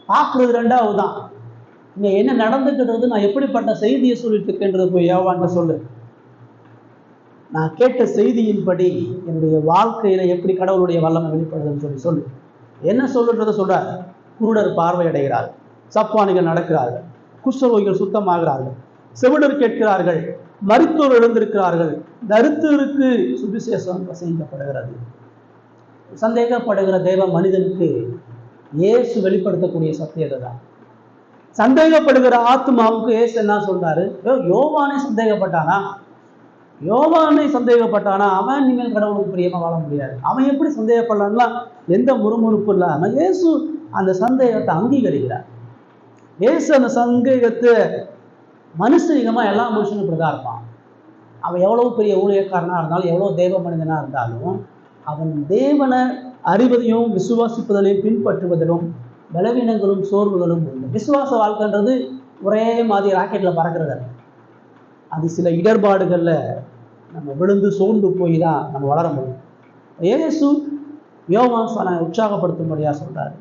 பார்க்கறது 2வது தான். இங்க என்ன நடந்துக்கிறது, நான் எப்படிப்பட்ட செய்தியை சொல்லிட்டு இருக்கேன்றத போய் யோவான்கிட்ட சொல்லு. நான் கேட்ட செய்தியின்படி என்னுடைய வாழ்க்கையில எப்படி கடவுளுடைய வல்லமை வெளிப்படுதுன்னு சொல்லு. என்ன சொல்லுன்றத சொல்றார். குருடர் பார்வை அடைகிறார்கள், சப்பானிகள் நடக்கிறார்கள், குஷ்டரோகிகள் சுத்தமாகிறார்கள், செவிடர் கேட்கிறார்கள், மரித்தோர் எழுந்திருக்கிறார்கள், தரித்திரருக்கு சுவிசேஷம் பிரசங்கிக்கப்படுகிறது. சந்தேகப்படுகிற தேவ மனிதனுக்கு இயேசு வெளிப்படுத்தக்கூடிய சத்தியத்தை தான். சந்தேகப்படுகிற ஆத்மாவுக்கு இயேசு என்ன சொல்றாரு? யோவானை சந்தேகப்பட்டானா, அவன் இனிமேல் கடவுளுக்கு பிரியமா வாழ முடியாது. அவன் எப்படி சந்தேகப்படலாம்? எந்த முறுமுறுப்பு இல்லாம இயேசு அந்த சந்தேகத்தை அங்கீகரிக்கிறார். இயேசு அந்த சந்தேகத்தை மனுஷனிகமா எல்லா மனுஷனும் இப்படிதான் இருப்பான். அவன் எவ்வளவு பெரிய ஊழியக்காரனா இருந்தாலும், எவ்வளவு தேவ மனிதனா இருந்தாலும், அவன் தேவனை அறிவதையும் விசுவாசிப்பதிலையும் பின்பற்றுவதிலும் பலவீனங்களும் சோர்வுகளும் உண்டு. விசுவாச வாழ்க்கைன்றது ஒரே மாதிரி ராக்கெட்ல பறக்கிறது. அது சில இடர்பாடுகள்ல நம்ம விழுந்து சோர்ந்து போய் தான் நம்ம வளர முடியும். இயேசு யோவானை உற்சாகப்படுத்தும்படியா சொல்றாரு.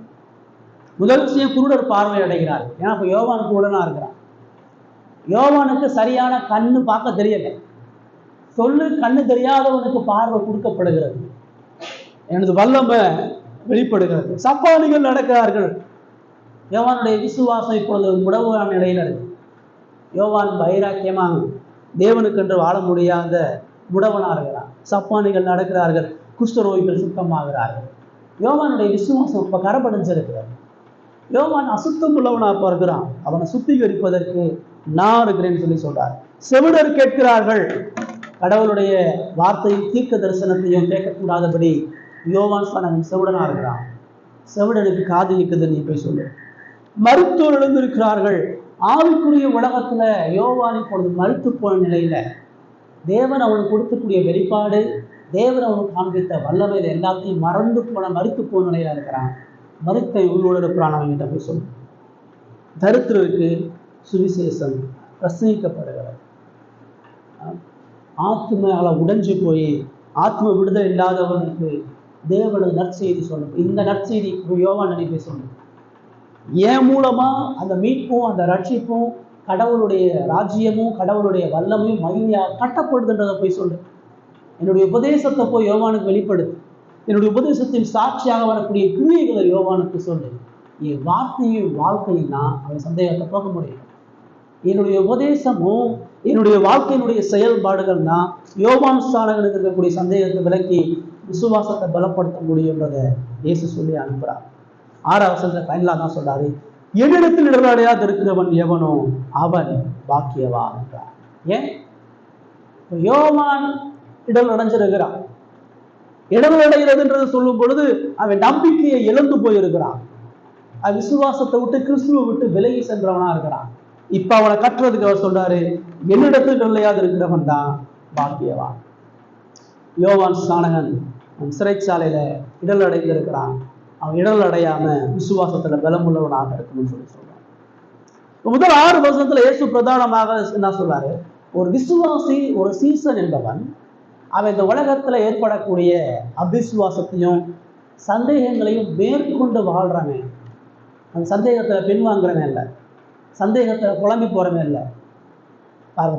முதல் விஷயம், குருடர் பார்வை அடைகிறார். ஏன்னா இப்ப யோவான் குருடனா இருக்கிறான். யோவானுக்கு சரியான கண்ணு பார்க்க தெரியல. கண்ணு தெரியாதவனுக்கு பார்வை கொடுக்கப்படுகிறது. எனது வல்லமை வெளிப்படுகிறது. சப்பானிகள் நடக்கிறார்கள். யோவானுடைய விசுவாசம் இப்பொழுது முடவான நிலையில் இருக்கு. யோவான் வைராக்கியமாக தேவனுக்கென்று வாழ முடியாத முடவனா இருக்கிறான். சப்பானிகள் நடக்கிறார்கள், குஷ்டரோகிகள் சுத்தமாகிறார்கள். யோவானுடைய விசுவாசம் இப்ப கரப்படைஞ்சிருக்கிறார். யோவான் அசுத்தம் உள்ளவனா பார்க்கிறான். அவனை சுத்திகரிப்பதற்கு நான் இருக்கிறேன்னு சொல்லி சொல்றார். செவிடர் கேட்கிறார்கள். கடவுளுடைய வார்த்தையும் தீர்க்க தரிசனத்தையும் கேட்கக்கூடாதபடி யோவான் ஸ்நானகன் செவிடனா இருக்கிறான். செவிடனுக்கு காது இருக்குதுன்னு நீ போய் சொல்லு. மருத்துவர் எழுந்திருக்கிறார்கள். ஆவிக்குரிய உலகத்துல யோவான் இப்பொழுது மறுத்து போன நிலையில தேவன் அவனுக்கு கொடுக்கக்கூடிய வெளிப்பாடு, தேவன் அவனுக்கு காண்பித்த வல்லமை எல்லாத்தையும் மறுத்து போன நிலையில இருக்கிறான். மறுத்தை உள்ளோடு இருக்கிறான். அவன்கிட்ட போய் சொல்லு. தரித்திரருக்கு சுவிசேஷம் பிரசங்கிக்கப்படுகிறது. ஆத்மால உடைஞ்சு போய் ஆத்ம விடுதலை இல்லாதவனுக்கு தேவனது நற்செய்தி சொல்லணும். இந்த நற்செய்தி யோவான் நினைப்பை சொல்லணும். ஏன் மூலமா அந்த மீட்பும் அந்த ரட்சிப்பும் கடவுளுடைய ராஜ்யமும் கடவுளுடைய வல்லமையும் மகிமையா கட்டப்படுதுன்றதை போய் சொல்லு. என்னுடைய உபதேசத்தை போய் யோவானுக்கு வெளிப்படுத்து. என்னுடைய உபதேசத்தின் சாட்சியாக வரக்கூடிய கிரியைகளை யோவானுக்கு சொல்லு. என் வார்த்தையும் வாழ்க்கையும் தான் அவன் சந்தேகத்தை போக முடியும். என்னுடைய உபதேசமும் என்னுடைய வாழ்க்கையினுடைய செயல்பாடுகள் தான் யோவான் ஸ்நானகனுக்கு இருக்கக்கூடிய சந்தேகத்தை விலக்கி விசுவாசத்தை பலப்படுத்த முடியும்ன்றதை இயேசு சொல்லி அனுப்புறார். 6வது வசனத்துல ஃபைனலா தான் சொல்றாரு, என்னிடத்தில் இடரடையாது இருக்கிறவன் எவனோ அவன் பாக்கியவான் என்றார். ஏன் யோவான் இடல் அடைஞ்சிருக்கிறான். இடல் அடைகிறதுன்றது சொல்லும் பொழுது அவன் நம்பிக்கையை இழந்து போயிருக்கிறான். விசுவாசத்தை விட்டு கிறிஸ்துவை விட்டு விலகி சென்றவனா இருக்கிறான். இப்ப அவனை கட்டுறதுக்கு அவர் சொல்றாரு, என்னிடத்தில் இடலையாது இருக்கிறவன் தான் பாக்கியவான். யோவான் ஸ்நானகன் சிறைச்சாலையில இடல் அடைந்திருக்கிறான். அவன் இடல் அடையாம விசுவாசத்துல பலம் உள்ளவனாக இருக்கணும்னு சொல்லி சொல்றான். முதல் 6 வருஷத்துல இயேசு பிரதானமாக என்ன சொல்றாரு? ஒரு விசுவாசி, ஒரு சீசன் என்பவன் அவன் இந்த உலகத்துல ஏற்படக்கூடிய அபிசுவாசத்தையும் சந்தேகங்களையும் மேற்கொண்டு வாழ்றானே, அந்த சந்தேகத்துல பின்வாங்குறவன் இல்லை, சந்தேகத்துல குழம்பி போறவன் இல்லை.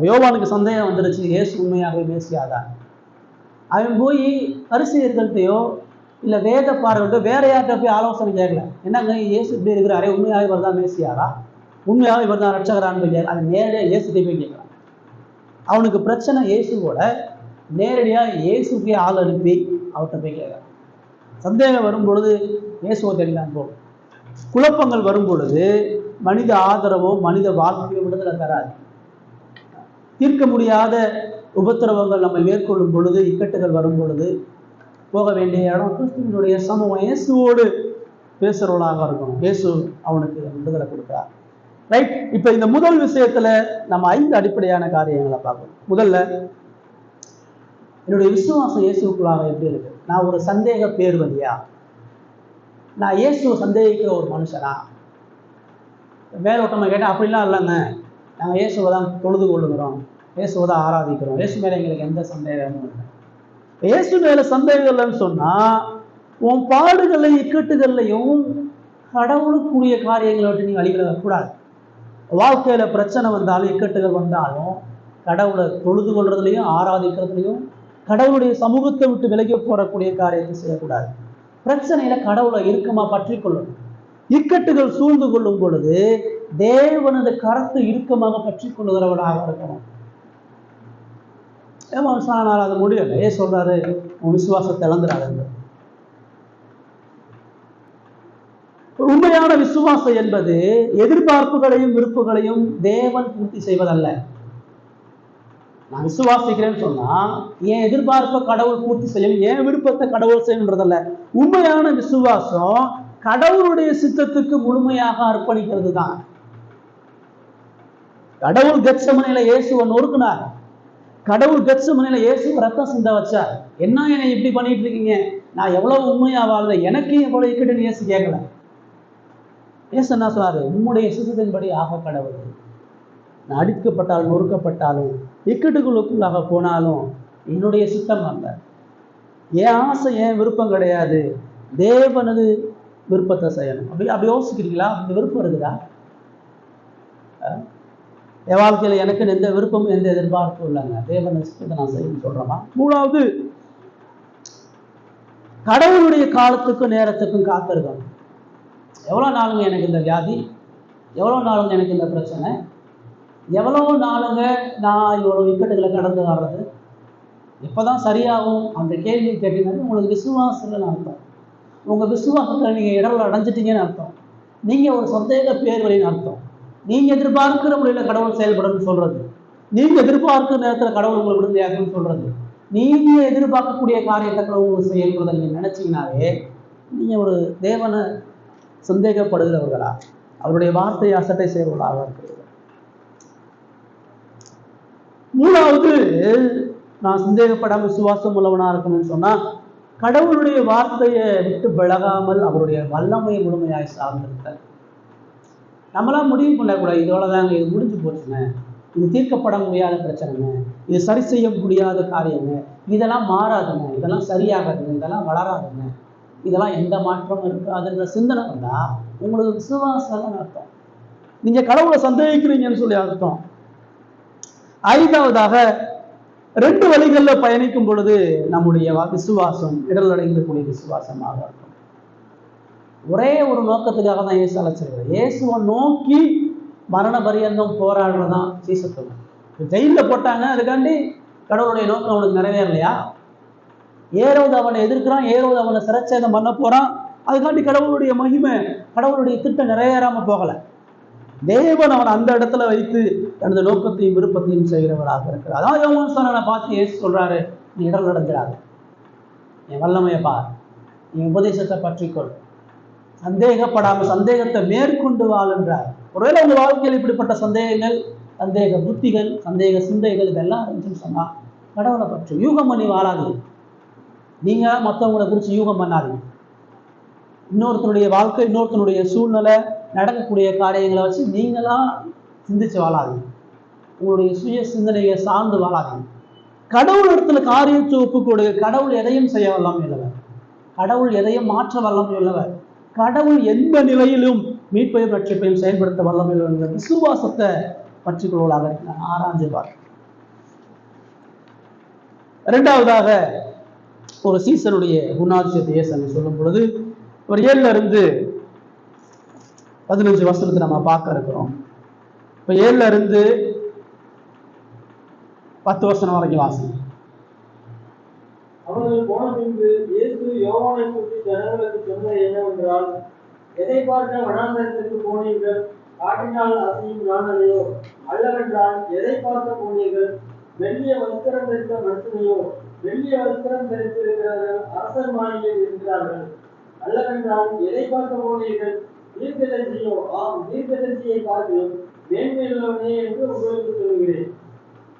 யோவானுக்கு சந்தேகம் வந்துருச்சு, இயேசு உண்மையாகவே மேசியாதான். அவன் போய் பரிசேயர்கள்ட்டையோ இல்லை வேத பார்வையோ வேற யார்கிட்ட போய் ஆலோசனை கேட்கல. என்னங்க இயேசு இப்படி இருக்கிறாரே, உண்மையாக இவர் தான் மேசியாரா, உண்மையாக இவர் தான் ரட்சகரான்னு போய் கேட்க, அது நேரடியாக இயேசுகிட்ட போய் கேட்கலாம். அவனுக்கு பிரச்சனை இயேசுவோட, நேரடியாக இயேசுக்கே ஆள் அனுப்பி அவர்கிட்ட போய் கேட்கலாம். சந்தேகம் வரும் பொழுது இயேசுவை தேடிதான் போகும். குழப்பங்கள் வரும் பொழுது மனித ஆதரவோ மனித வாழ்க்கையோ விடுதலை தராது. தீர்க்க முடியாத உபத்திரவங்கள் நம்ம மேற்கொள்ளும் பொழுது, இக்கட்டுகள் வரும் பொழுது போக வேண்டிய இடம் கிறிஸ்துவனுடைய சமூகம். இயேசுவோடு பேசுறவளாக இருக்கணும். இயேசு அவனுக்கு விடுதலை கொடுக்கிறார். ரைட். இப்ப இந்த முதல் விஷயத்துல நம்ம 5 அடிப்படையான காரியங்களை பார்க்கணும். முதல்ல, என்னுடைய விசுவாசம் இயேசுக்குள்ளாக எப்படி இருக்கு? நான் ஒரு சந்தேக பேர்வழியா? நான் இயேசுவை சந்தேகிக்கிற ஒரு மனுஷனா? மேலோட்டமா கேட்டேன், அப்படிலாம் இல்லைங்க, நாங்கள் இயேசுவை தான் தொழுது கொள்ளுகிறோம், இயேசுவை தான் ஆராதிக்கிறோம், இயேசு மேலே எங்களுக்கு எந்த சந்தேகமும் இல்லை. இயேசு மேல சந்தேகம் இல்லைன்னு சொன்னா, உன் பாடுகளை இக்கட்டுகள்லையும் கடவுளுக்குரிய காரியங்களை விட்டு நீ வழிகளை கூடாது. வாழ்க்கையில பிரச்சனை வந்தாலும் இக்கட்டுகள் வந்தாலும் கடவுளை தொழுது கொள்றதுலையும் ஆராதிக்கிறதுலையும் கடவுளுடைய சமூகத்தை விட்டு விலகி போறக்கூடிய காரியத்தை செய்யக்கூடாது. பிரச்சனையில கடவுளை இறுக்கமா பற்றி கொள்ளணும். இக்கட்டுகள் சூழ்ந்து கொள்ளும் பொழுது தேவனது கரத்தை இறுக்கமாக பற்றி கொள்ளுகிறவனாக இருக்கணும். ஏமாசானால் அது முடியல. சொல்றாரு, உன் விசுவாசத்தை இழந்துடாது. உண்மையான விசுவாசம் என்பது எதிர்பார்ப்புகளையும் விருப்புகளையும் தேவன் பூர்த்தி செய்வதல்ல. நான் விசுவாசிக்கிறேன்னு சொன்னா என் எதிர்பார்ப்பை கடவுள் பூர்த்தி செய்யணும், என் விருப்பத்தை கடவுள் செய்யணுன்றதல்ல. உண்மையான விசுவாசம் கடவுளுடைய சித்தத்துக்கு முழுமையாக அர்ப்பணிக்கிறது தான். கடவுள் கெத்செமனேல இயேசுவை நொறுக்குனார். கடவுள் கெத்செமனேல இயேசுவை ரத்தம் சிந்த வச்சார். என்ன என்னை இப்படி பண்ணிட்டு இருக்கீங்க, நான் எவ்வளவு உண்மையா வாழ்ல, எனக்கு எவ்வளவு இக்கட்டுன்னு இயேசு கேட்கல. இயேசு என்ன சொன்னாரு, உம்முடைய சித்தத்தின்படி ஆக கடவுள். நான் அடிக்கப்பட்டாலும் நொறுக்கப்பட்டாலும் இக்கட்டுகளுக்குள்ளாக போனாலும் என்னுடைய சித்தம் அல்ல, என் ஆசை என் விருப்பம் கிடையாது, தேவனது விருப்பத்தை செய்யணும். அப்படி யோசிக்கிறீங்களா? அந்த விருப்பம் இருக்குதா? என் வாழ்க்கையில எனக்கு எந்த விருப்பமும் எந்த எதிர்பார்ப்பும் இல்லைங்க, தேவனது சித்தத்தை நான் செய்யணும்னு சொல்றேமா? மூணாவது, கடவுளுடைய காலத்துக்கும் நேரத்துக்கும் காத்திருக்கணும். எவ்வளோ நாளுங்க எனக்கு இந்த வியாதி, எவ்வளோ நாளுங்க எனக்கு இந்த பிரச்சனை, எவ்வளோ நாளுங்க நான் இவ்வளோ இக்கட்டுகளை கடந்து வர்றது, எப்போதான் சரியாகும்? அந்த கேள்வி கேட்டீங்கன்னா உங்களுக்கு விசுவாசம்னு அர்த்தம். உங்கள் விசுவாசத்தில் நீங்கள் இடத்துல அடைஞ்சிட்டீங்கன்னு அர்த்தம். நீங்கள் ஒரு சந்தேக பேர்வழின்னு அர்த்தம். நீங்கள் எதிர்பார்க்கிற முறையில் கடவுள் செயல்படணும்னு சொல்கிறது, நீங்கள் எதிர்பார்க்கிற நேரத்தில் கடவுள் உங்களை விடுதலையாக்குன்னு சொல்கிறது, நீங்கள் எதிர்பார்க்கக்கூடிய காரியத்தை கடவுள் உங்களுக்கு செயல்படுறதை நீங்கள் நினச்சிங்கனாவே நீங்கள் ஒரு தேவனை சந்தேகப்படுகிறவர்களா, அவருடைய வார்த்தையை அசட்டை செய்வர்களாக இருக்கிறது. மூணாவது, நான் சந்தேகப்படாமல் விசுவாசம் உள்ளவனா இருக்கணும்னு சொன்னா கடவுளுடைய வார்த்தையை விட்டு விலகாமல் அவருடைய வல்லமையை முழுமையாய் சார்ந்திருக்க. நம்மளாம் முடிவு பண்ணக்கூடாது, இதோடதாங்க இது முடிஞ்சு போச்சுங்க, இது தீர்க்கப்பட முடியாத பிரச்சனைங்க, இது சரி செய்ய முடியாத காரியங்க, இதெல்லாம் மாறாதுங்க, இதெல்லாம் சரியாகாதுங்க, இதெல்லாம் வளராதுங்க, இதெல்லாம் எந்த மாற்றமும் இருக்காதுன்ற சிந்தனை வந்தா உங்களுக்கு விசுவாசம் அர்த்தம், நீங்க கடவுளை சந்தேகிக்கிறீங்கன்னு சொல்லி அர்த்தம். ஐந்தாவதாக, 2 வழிகளில் பயணிக்கும் பொழுது நம்முடைய விசுவாசம் இடரடைந்தக்கூடிய விசுவாசமாக இருக்கும். ஒரே ஒரு நோக்கத்துக்காக தான் இயேசு அழைச்சிருக்கிறார். இயேசுவை நோக்கி மரண பரியந்தம் போராடுறதான் சீசத்துவம். ஜெயிலில் போட்டாங்க, அதுக்காண்டி கடவுளுடைய நோக்கம் அவனுக்கு நிறைவேறலையா? ஏரோது அவனை எதிர்க்கிறான், ஏரோது அவனை சிறைச்சேதம் பண்ண போறான், அதுக்காண்டி கடவுளுடைய மகிமை, கடவுளுடைய திட்டம் நிறைவேறாம போகலை. தேவன் அவன் அந்த இடத்துல வைத்து தனது நோக்கத்தையும் விருப்பத்தையும் செய்கிறவராக இருக்கிறார். அதான் யோவான் பார்த்து இயேசு சொல்றாரு, நீ இடர் நடந்துடாது, என் வல்லமையை பார், நீ உபதேசத்தை பற்றிக்கொள், சந்தேகப்படாம சந்தேகத்தை மேற்கொண்டு வாழ்ன்றார். ஒருவேளை உங்க வாழ்க்கையில் இப்படிப்பட்ட சந்தேகங்கள், சந்தேக புத்திகள், சந்தேக சிந்தைகள் இதெல்லாம் இருந்துச்சுன்னு சொன்னா கடவுளை பற்றி யூகம் பண்ணி வாழாதீங்க. நீங்க மற்றவங்களை குறித்து யூகம் பண்ணாதீங்க. இன்னொருத்தனுடைய வாழ்க்கை, இன்னொருத்தனுடைய சூழ்நிலை, நடக்கக்கூடிய காரியங்களை வச்சு நீங்களா சிந்திச்சு வாழாதீங்க. உங்களுடைய சுய சிந்தனையை சார்ந்து வாழாதீங்க. கடவுள் இடத்துல காரியத்தை ஒப்புக்கொடு. கடவுள் எதையும் செய்ய வல்லமை உள்ளவர், கடவுள் எதையும் மாற்ற வல்லமை உள்ளவர், கடவுள் எந்த நிலையிலும் மீட்பையும் ரட்சிப்பையும் செயல்படுத்த வல்லமை உள்ளவர். விசுவாசத்தை பற்றி கொள்வதாக ஆராய்ஞ்சுவார். இரண்டாவதாக, ஒரு சீசனுடைய குணாதிசயத்தை இயேசு சொல்லும் பொழுது ஒரு 7-15 வசனத்தை நம்ம பார்க்க இருக்கிறோம். இப்போ 7-10 வசனம் வரைக்கும் வாசிங்க. அவர்கள் போன பின்பு இயேசு யோவானை குறித்து ஜனங்களுக்கு சொன்னது என்னவென்றால், எதை பார்க்க வனாந்தரத்திற்கு போனீர்கள், காற்றினால் அசையும் நாணலையோ? அல்லவென்றால் எதை பார்க்க போனீர்கள், வெள்ளிய வஸ்திரம் தரித்த மனுஷனையோ? வெள்ளிய வஸ்திரம் தரித்திருக்கிறவர்கள் அரசர் மாளிகையில் இருக்கிறார்கள். அல்லவென்றால் எதை பார்க்க போனீர்கள், தீர்க்கதரிசியோ? ஆம், தீர்க்கதரிசியை பார்க்கிறோம், மேன்மையுள்ளவனே என்று உங்களுக்கு சொல்கிறேன்.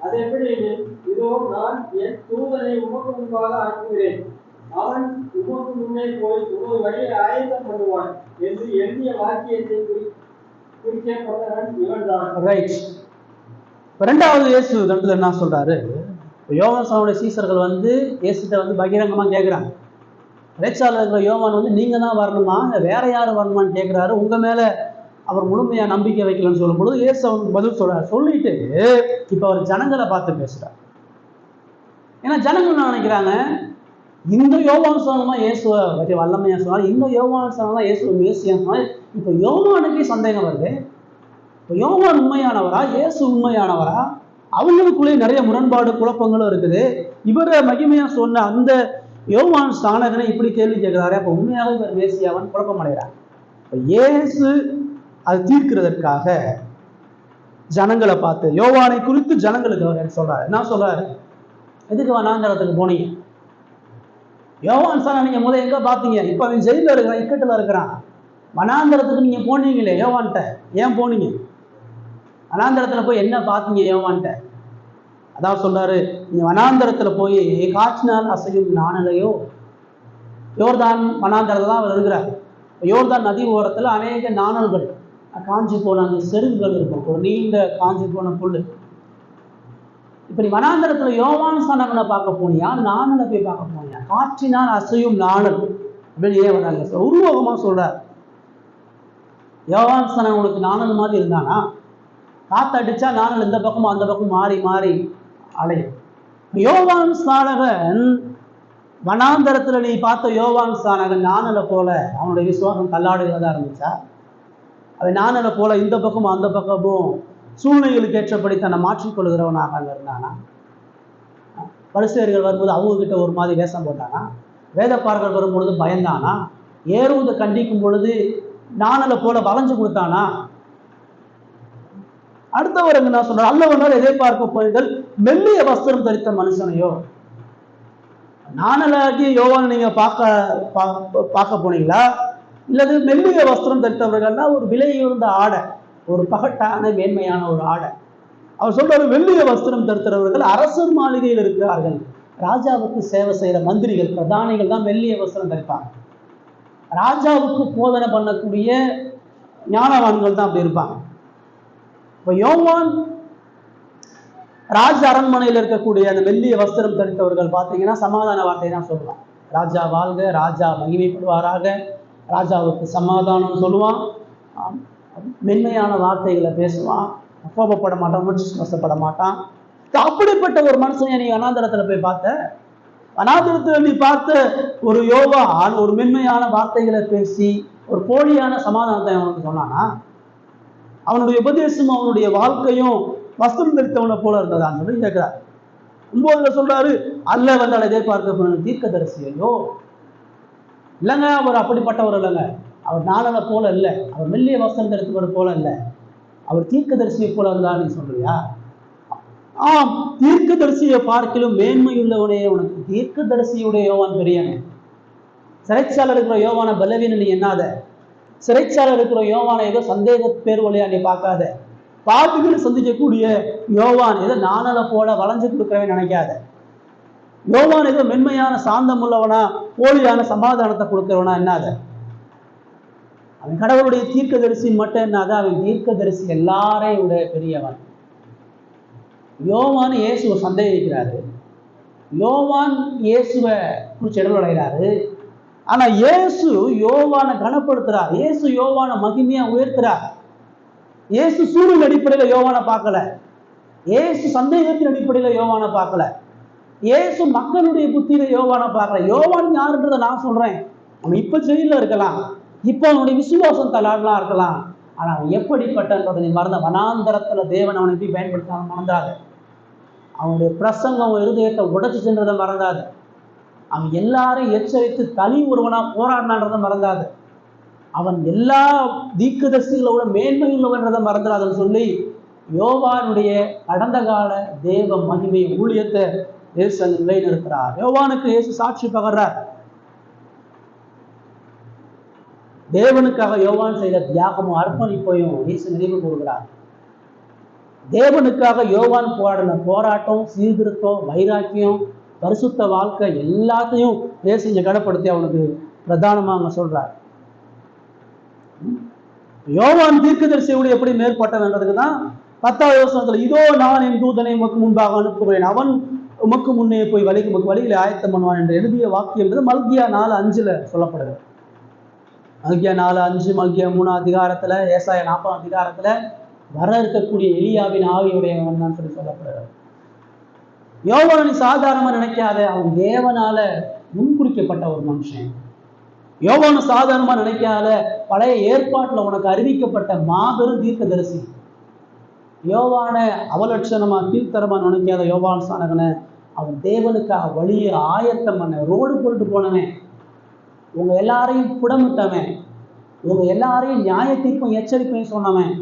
அது எப்படி எனில், இதோ நான் என் தூதனை உமக்கு முன்பாக அனுப்புகிறேன், அவன் உமக்கு முன்னே போய் உமது வழியை ஆயத்தம் பண்ணுவான் என்று எழுதிய வாக்கியத்தை குறிக்கப்பட்டவன் இவன்தான். ரைட். இரண்டாவது இயேசு தண்டத்தில் என்ன சொல்றாரு, யோவானுடைய சீசர்கள் இயேசுகிட்ட பகிரங்கமா கேட்கிறாங்க. இறைச்சாளர் இருக்கிற யோவான் நீங்க தான் வரணுமா, வேற யாரும் வரணுமான்னு கேட்கிறாரு. உங்க மேல அவர் முழுமையா நம்பிக்கை வைக்கலன்னு சொல்லும் பொழுது இயேசு அவனுக்கு பதில் சொல்றாரு. சொல்லிட்டு இப்ப அவர் ஜனங்களை பார்த்து பேசுறார். ஏன்னா ஜனங்கள் என்ன நினைக்கிறாங்க, இந்த யோவான் சொன்னா இயேசுவை வல்லமையா சொன்னார், இந்த யோவான் சொன்னா இயேசு மேசியா சொன்னார். இப்ப யோவானுக்கே சந்தேகம் வருது, இப்போ யோவான் உண்மையானவரா, இயேசு உண்மையானவரா? அவங்களுக்குள்ளே நிறைய முரண்பாடு குழப்பங்களும் இருக்குது. இவரை மகிமையா சொன்ன அந்த யோவான் ஸ்நானகனை இப்படி கேள்வி கேட்கிறாரு. அப்போ உண்மையாக இவர் மேசியாவன் குழப்பம் அடைகிறார். இப்போ இயேசு அது தீர்க்கிறதற்காக ஜனங்களை பார்த்து, யோவானை குறித்து ஜனங்களுக்கு அவர் சொல்றாரு. என்ன சொல்றாரு? எதுக்கு வனாந்தரத்துக்கு போனீங்க? யோவான் சார் நீங்க முதல் எங்க பார்த்தீங்க? இப்ப அவன் ஜெயில இருக்கிறான், இக்கட்டுல இருக்கிறான். வனாந்தரத்துக்கு நீங்க போனீங்களே யோவான்கிட்ட, ஏன் போனீங்க? வனாந்தரத்துல போய் என்ன பார்த்தீங்க யோவான்கிட்ட? அதான் சொல்றாரு, நீங்க வனாந்தரத்துல போய் காற்றினால் அசையும் நாணலையோ. யோர்தான் வனாந்தரத்துல தான் அவர் இருக்கிறார். யோர்தான் நதி ஓரத்துல அநேக நாணல்கள், காஞ்சி போன அந்த செருகுகள் இருக்கும், ஒரு நீண்ட காஞ்சி போன புல்லு. இப்ப நீ வனாந்தரத்துல யோவான் ஸ்நானகனை பார்க்க போனியா, நாணலை போய் பார்க்க போனியா? காற்றினால் அசையும் நாணல் வெளியே வராங்க, உருவகமா சொல்றார். யோவான் ஸ்நானகன் உனக்கு நாணல் மாதிரி இருந்தானா? காத்தடிச்சா நாணல் இந்த பக்கமும் அந்த பக்கம் மாறி மாறி அலையும். யோவான் ஸ்நானகன் வனாந்தரத்துல நீ பார்த்த யோவான் ஸ்நானகன் நாணலை போல அவனுடைய விசுவாசம் தள்ளாடுகிறதா இருந்துச்சா? அவன் நாணலை போல இந்த பக்கமும் அந்த பக்கமும் சூழ்நிலைகளுக்கு ஏற்றபடி தன்னை மாற்றிக்கொள்கிறவனாக அங்க இருந்தானா? பரிசேயர்கள் வரும்போது அவங்க கிட்ட ஒரு மாதிரி வேஷம் போட்டானா? வேதப்பாரர்கள் வரும்பொழுது பயந்தானா? ஏறுவதை கண்டிக்கும் பொழுது நாணலை போல வளைஞ்சு கொடுத்தானா? அடுத்தவர் என்ன சொல்றார்? அல்லவனால் எதிர்பார்க்க போய்கள் மெல்லிய வஸ்திரம் தரித்த மனுஷனையோ. நாணலாகி யோவான் நீங்க பார்க்க போனீங்களா, இல்லது மெல்லிய வஸ்திரம் தரித்தவர்கள்னா ஒரு விலையுயர்ந்த ஆடை, ஒரு பகட்டான மேன்மையான ஒரு ஆடை. அவர் சொல்றாரு, வெள்ளிய வஸ்திரம் தரித்தவர்கள் அரசர் மாளிகையில் இருக்கிறார்கள். ராஜாவுக்கு சேவை செய்யற மந்திரிகள், பிரதானிகள் தான் வெள்ளிய வஸ்திரம் தரிப்பாங்க. ராஜாவுக்கு போதனை பண்ணக்கூடிய ஞானவான்கள் தான் அப்படி இருப்பாங்க. இப்போ யோவான் ராஜ அரண்மனையில் இருக்கக்கூடிய அந்த மெல்லிய வஸ்திரம் தரித்தவர்கள் பார்த்தீங்கன்னா சமாதான வார்த்தை தான் சொல்லுவான். ராஜா வாழ்க, ராஜா மகிமைப்படுவாராக, ராஜாவுக்கு சமாதானம் சொல்லுவான், மென்மையான வார்த்தைகளை பேசுவான், கோபப்பட மாட்டான், உணர்ச்சி வசப்பட மாட்டான். அப்படிப்பட்ட ஒரு மனுஷன் நீ வனாந்தரத்துல போய் பார்த்த? வனாந்தரத்துல நீ பார்த்த ஒரு யோவான் ஒரு மென்மையான வார்த்தைகளை பேசி ஒரு போலியான சமாதானத்தை அவனுக்கு சொன்னானா? அவனுடைய உபதேசமும் அவனுடைய வாழ்க்கையும் வஸ்திரம் தரித்தவனை போல இருந்ததான்னு சொல்லி கேட்கிறார். 9 சொல்றாரு, அல்ல வந்தால் எதிர்பார்க்க தீர்க்கதரிசியோ. இல்லைங்க, அவர் அப்படிப்பட்டவர் இல்லைங்க, அவர் நாளனை போல இல்லை, அவர் மெல்லிய வஸ்திரம் தரித்தவர் போல இல்லை, அவர் தீர்க்கதரிசியை போல இருந்தார். நீ சொல்றியா? ஆம், தீர்க்கதரிசியை பார்க்கிலும் மேன்மையுள்ளவனே உனக்கு தீர்க்கதரிசியுடைய யோவான் பெரியவன். சிறைச்சாலை இருக்கிற யோவான பலவீன நீ எண்ணாத. சிறைச்சாலை இருக்கிற யோவான ஏதோ சந்தேக பேர் வழியா நீ பார்க்காத. பாவிகளை சந்திக்கக்கூடிய யோவான் ஏதோ நாணலை போல வளைஞ்சு கொடுக்கிறவன் நினைக்காத. யோவான் ஏதோ மென்மையான சாந்தம் உள்ளவனா போலியான சமாதானத்தை கொடுக்கிறவனா என்னாத. அவன் கடவுளுடைய தீர்க்கதரிசி மட்டும் என்னாத, அவன் தீர்க்கதரிசி எல்லாரையும் விட பெரியவன். யோவான் இயேசுவை சந்தேகிக்கிறாரு, யோவான் இயேசுவை குறிச்சு இடர்வடைகிறாரு. ஆனா இயேசு யோவானை கனப்படுத்துறார், இயேசு யோவானை மகிமையா உயர்த்துறார். இயேசு சூழல் அடிப்படையில யோவானை பார்க்கல, இயேசு சந்தேகத்தின் அடிப்படையில யோவானை பார்க்கல, இயேசு மக்களுடைய புத்தியில யோவானை பார்க்கல. யோவான் யாருன்றதை நான் சொல்றேன். அவன் இப்ப ஜெயில இருக்கலாம், இப்ப அவனுடைய விசுவாசம் தலாடலாம் இருக்கலாம், ஆனா அவன் எப்படிப்பட்டன்றதை நீ மறந்த. வனாந்தரத்துல தேவன் அவனை எப்படி பயன்படுத்தாம மறந்தாது. அவனுடைய பிரசங்கம் இருதயத்தை உடைச்சு சென்றதை மறந்தாது. அவன் எல்லாரையும் எச்சரித்து தனி ஒருவனா போராடினான்றதை மறந்தாது. அவன் எல்லா தீர்க்கதரிசிகளோட மேன்மை உள்ளவன்றதை மறந்துடாதுன்னு சொல்லி யோவானுடைய கடந்த கால தேவ மகிமை ஊழியத்தை இயேசு நிலைநிறுத்துறார். யோவானுக்கு இயேசு சாட்சி பகர்றார். தேவனுக்காக யோவான் செய்த தியாகமும் அர்ப்பணிப்பையும் இயேசு நினைவு கூறுகிறார். தேவனுக்காக யோவான் போராடின போராட்டம், சீர்திருத்தம், வைராக்கியம், பரிசுத்த வாழ்க்கை எல்லாத்தையும் இயேசு இங்க கனப்படுத்தி அவனுக்கு பிரதானமாக சொல்றார். யோவான் தீர்க்கதரிசியோடு எப்படி மேற்பட்டவன்றதுக்கு தான் 10வது வசனத்துல, இதோ நான் என் தூதனை உமக்கு முன்பாக அனுப்புகிறேன், அவன் உமக்கு முன்னே போய் வழிகளை ஆயத்தம் பண்ணுவான் என்று எழுதிய வாக்கியம் மல்கியா 4:5 சொல்லப்படுது. மல்கியா 4:5, மல்கியா 3 அதிகாரத்துல, ஏசாயா 40 அதிகாரத்துல வர இருக்கக்கூடிய எலியாவின் ஆவியுடையவன் தான் சொல்லி சொல்லப்படுறது. யோவானை சாதாரணமா நினைக்காத, அவன் தேவனால முன்குறிக்கப்பட்ட ஒரு மனுஷன். யோவானை சாதாரணமா நினைக்காத, பழைய ஏற்பாட்டுல உனக்கு அறிவிக்கப்பட்ட மாபெரும் தீர்க்கதரிசி. யோவான அவலட்சணமா கீழ்த்தரமா நினைக்காத யோவான் சானகனை அவன் தேவனுக்காக வழியை ஆயத்தம் பண்ண ரோடு போட்டு போனவன், உங்க எல்லாரையும் புடமிட்டவன், உங்க எல்லாரையும் நியாய தீர்ப்பும் எச்சரிப்பையும் சொன்னவன்,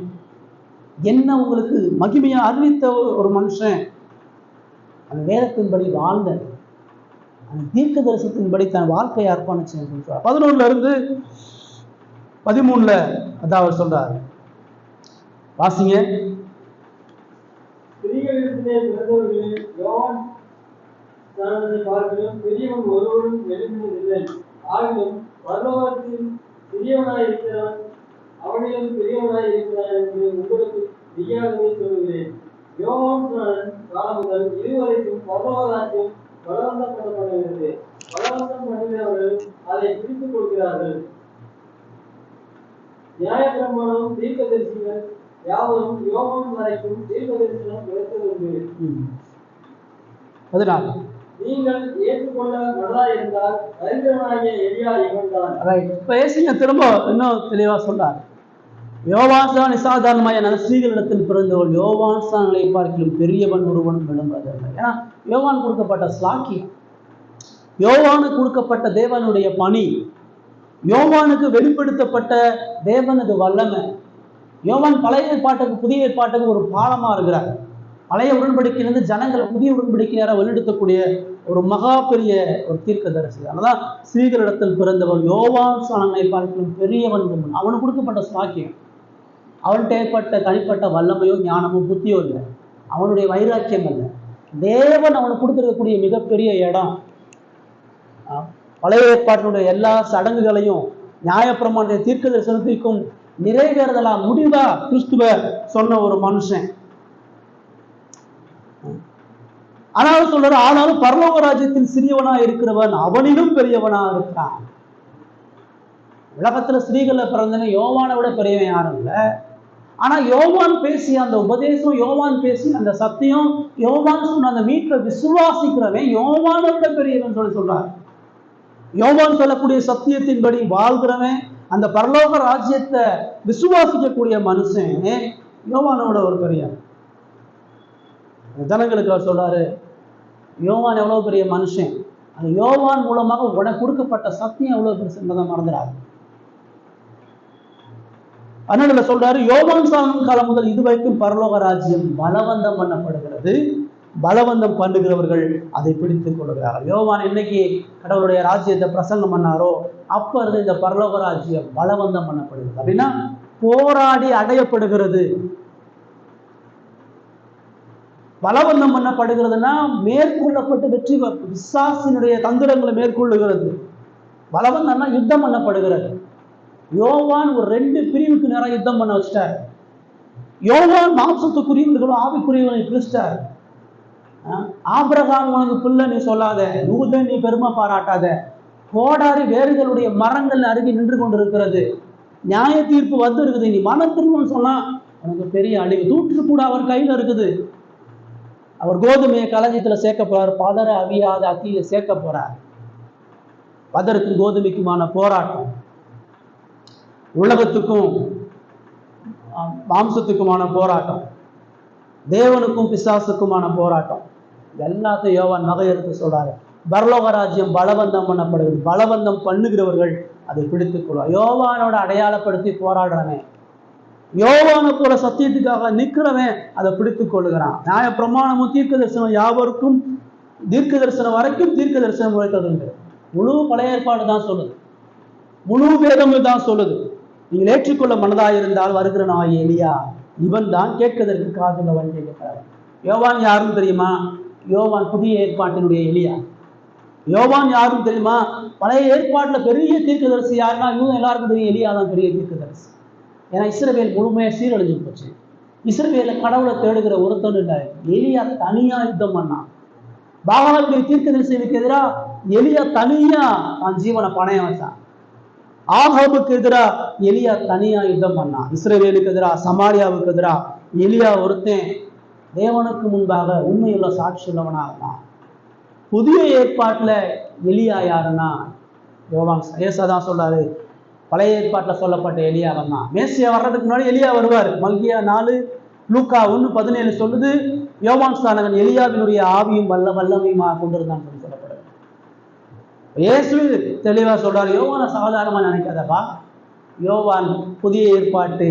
என்ன உங்களுக்கு மகிமையை அறிவித்த ஒரு மனுஷன், அந்த வேதத்தின்படி வாழ்ந்த அந்த தீர்க்க தரிசனத்தின்படி தன் வாழ்க்கையை அர்ப்பணிச்சேன்னு சொல்றார். 11-13 அதாவது சொல்றாரு, வாசிங்க. ஸ்திரீகளிடத்திலே பிறந்தவர்களே, யோவான் ஸ்நானனை பார்க்கிலும் பெரியவன் ஒருவரும் எழுப்பினதில்லை. ஆகிலும் பரலோகத்தில் சிறியவனாயிருக்கிறான், அவனிலும் பெரியவனாய் இருக்கிறான் என்று உங்களுக்கு மெய்யாகவே சொல்கிறேன். யோவான் ஸ்நானன் காலம் முதல் இதுவரைக்கும் பரலோக ராஜ்யம் பலவந்தம் பண்ணப்படுகிறது. பலவந்தம் பண்ணுகிறவர்கள் அதை பிடித்துக் கொள்கிறார்கள். நியாயப்பிரமாணம் தீர்க்கதரிசிகள் யாவரும் யோவான் வரைக்கும் தீர்க்கதரிசனம் கிடைத்ததுண்டு. நீங்கள் ஏற்றுக்கொள்ள மனதாயிருந்தால் தரித்திரனாகிய எலியா இவன்தான். இப்ப ஏசுங்க திரும்ப இன்னும் தெளிவா சொல்றார். யோவான் நிசாதாரணமாய நல்ல ஸ்திரீகளிடத்தில் பிறந்தவள் யோவான் சானங்களை பார்க்கிலும் பெரியவன் ஒருவனும் விளம்புவதில்லை. ஏன்னா யோவான் கொடுக்கப்பட்ட ஸ்லாக்கியம், யோவானுக்கு கொடுக்கப்பட்ட தேவனுடைய பணி, யோவானுக்கு வெளிப்படுத்தப்பட்ட தேவனது வல்லமை. யோவான் பழைய ஏற்பாட்டுக்கு புதிய ஏற்பாட்டுக்கு ஒரு பாலமா இருக்கிறார். பழைய உடன்படிக்கையிலிருந்து ஜனங்களை புதிய உடன்படிக்கையார வெளிப்படுத்தக்கூடிய ஒரு மகா பெரிய ஒரு தீர்க்கதரிசி. அதனால்தான் ஸ்திரீகளிடத்தில் பிறந்தவன் யோவான் சானங்களை பார்க்கிலும் பெரியவன், அவனுக்கு கொடுக்கப்பட்ட ஸ்லாக்கியம். அவன்கிட்ட ஏற்பட்ட தனிப்பட்ட வல்லமையோ ஞானமோ புத்தியோ இல்லை, அவனுடைய வைராக்கியம் இல்லை, தேவன் அவனுக்கு கொடுத்துருக்கக்கூடிய மிகப்பெரிய இடம். பழைய ஏற்பாட்டினுடைய எல்லா சடங்குகளையும் நியாயப்பிரமாண தீர்க்க தரிசனத்திற்கும் நிறைவேறுதலா முடிவா கிறிஸ்துவ சொன்ன ஒரு மனுஷன். ஆனாலும் சொல்ற, ஆனாலும் பரலோக ராஜ்யத்தில் சிறியவனா இருக்கிறவன் அவனிலும் பெரியவனா இருக்கிறான். உலகத்துல ஸ்திரீகளை பிறந்தவன் யோவானை விட பெரியவன் யாரும் இல்லை. ஆனா யோவான் பேசிய அந்த உபதேசம், யோவான் பேசிய அந்த சத்தியம், யோவான் சொன்ன அந்த மீட்பை விசுவாசிக்கிறவன் யோவானை விட பெரியவன் சொல்றார். யோவான் சொல்லக்கூடிய சத்தியத்தின்படி வாழ்கிறவன், அந்த பரலோக ராஜ்யத்தை விசுவாசிக்கக்கூடிய மனுஷன் யோவானோட ஒரு பெரியவன். ஜனங்களுக்கு அவர் சொல்றாரு, யோவான் எவ்வளவு பெரிய மனுஷன், அந்த யோவான் மூலமாக உனக்கு கொடுக்கப்பட்ட சத்தியம் எவ்வளவு பெருசுன்றதை மறந்துடாது. அதனால சொல்றாரு, யோவான் சானன் காலம் முதல் இதுவரைக்கும் பரலோக ராஜ்யம் பலவந்தம் பண்ணப்படுகிறது, பலவந்தம் பண்ணுகிறவர்கள் அதை பிடித்துக் கொள்கிறார்கள். யோவான் என்னைக்கு கடவுளுடைய ராஜ்யத்தை பிரசங்கம் பண்ணாரோ அப்ப இருந்து இந்த பரலோக ராஜ்யம் பலவந்தம் பண்ணப்படுகிறது. அப்படின்னா போராடி அடையப்படுகிறது. பலவந்தம் பண்ணப்படுகிறதுனா மேற்கொள்ளப்பட்டு வெற்றி, பிசாசினுடைய தந்திரங்களை மேற்கொள்ளுகிறது. பலவந்தம்னா யுத்தம் பண்ணப்படுகிறது. யோவான் ஒரு 2 பிரிவுக்கு நேரம் யுத்தம் பண்ண வச்சிட்டார். யோவான் மாம்சத்துக்குரியவர்களும் ஆவிக்குரியவர்களை பிரிச்சிட்டார். ஆபிரகாம் உனக்கு பிள்ளை நீ சொல்லாத, யூதன் நீ பெருமை பாராட்டாத, கோடாரி வேறுகளுடைய மரங்கள் அருகே நின்று கொண்டிருக்கிறது, நியாய தீர்ப்பு வந்து இருக்குது, நீ மனம் திரும்புன்னு சொன்னா உனக்கு பெரிய அழிவு. தூற்று கூட அவர் கையில இருக்குது. அவர் கோதுமையை களஞ்சியத்துல சேர்க்க போறார், பதற அவியாத அக்கியில சேர்க்க போறார். பதருக்கும் கோதுமைக்குமான போராட்டம், உலகத்துக்கும் மாம்சத்துக்குமான போராட்டம், தேவனுக்கும் பிசாசுக்குமான போராட்டம். எல்லாத்தையும் யோவான் நகையெடுத்து சொல்றாரு. பரலோக ராஜ்யம் பலவந்தம் பண்ணப்படுகிறது, பலவந்தம் பண்ணுகிறவர்கள் அதை பிடித்துக் கொள்வார். யோவானோட அடையாளப்படுத்தி போராடுறவன், யோவானை போல சத்தியத்துக்காக நிற்கிறவன் அதை பிடித்துக் கொள்ளுகிறான். நியாய பிரமாணமும் தீர்க்க தரிசனம் யாவருக்கும் தீர்க்க தரிசனம் வரைக்கும் தீர்க்க தரிசனம் உரைத்தது. முழு பழைய ஏற்பாடு தான் சொல்லுது, முழு வேதங்கள் தான் சொல்லுது. நீங்கள் ஏற்றுக்கொள்ள மனதாயிருந்தால் வருகிற நாய் எலியா இவன் தான், கேட்கதற்கு காதுள்ளவன் கேட்கிறார். யோவான் யாரும் தெரியுமா? யோவான் புதிய ஏற்பாட்டினுடைய எலியா. யோவான் யாரும் தெரியுமா? பழைய ஏற்பாட்டுல பெரிய தீர்க்கதரிசி யாருன்னா இவங்க எல்லாருக்கும் தெரியும், எலியா தான் பெரிய தீர்க்கதரிசி. ஏன்னா இஸ்ரவேல் முழுமையா சீரழிஞ்சு போச்சு. இஸ்ரவேல கடவுளை தேடுகிற ஒருத்தன் இல்லை. எலியா தனியா யுத்தம் பண்ணான். பாகாலுடைய தீர்க்கதரிசிக்கு எதிராக எலியா தனியா தன் ஜீவனை பணையம் வச்சான். ஆகாபுக்கு எதிராக எலியா தனியா யுத்தம் பண்ணான். இஸ்ரவேலுக்கு எதிராக, சமாரியாவுக்கு எதிராக எலியா ஒருத்தன் தேவனுக்கு முன்பாக உண்மையுள்ள சாட்சி உள்ளவனா இருந்தான். புதிய ஏற்பாட்டுல எலியா யாருன்னா யோவான் ஏசாதான் சொல்றாரு, பழைய ஏற்பாட்டில் சொல்லப்பட்ட எலியா வந்தான். மேசியா வர்றதுக்கு முன்னாடி எலியா வருவார். மல்கியா 4 லூக்கா 1:17 சொல்லுது, யோவான் ஸ்நானகன் எலியாவினுடைய ஆவியும் வல்லமையுமாக கொண்டிருந்தான் சொல்லப்படுது. இயேசு தெளிவா சொல்றாரு, யோவானை சாதாரணமா நினைக்காதப்பா, யோவான் புதிய ஏற்பாட்டு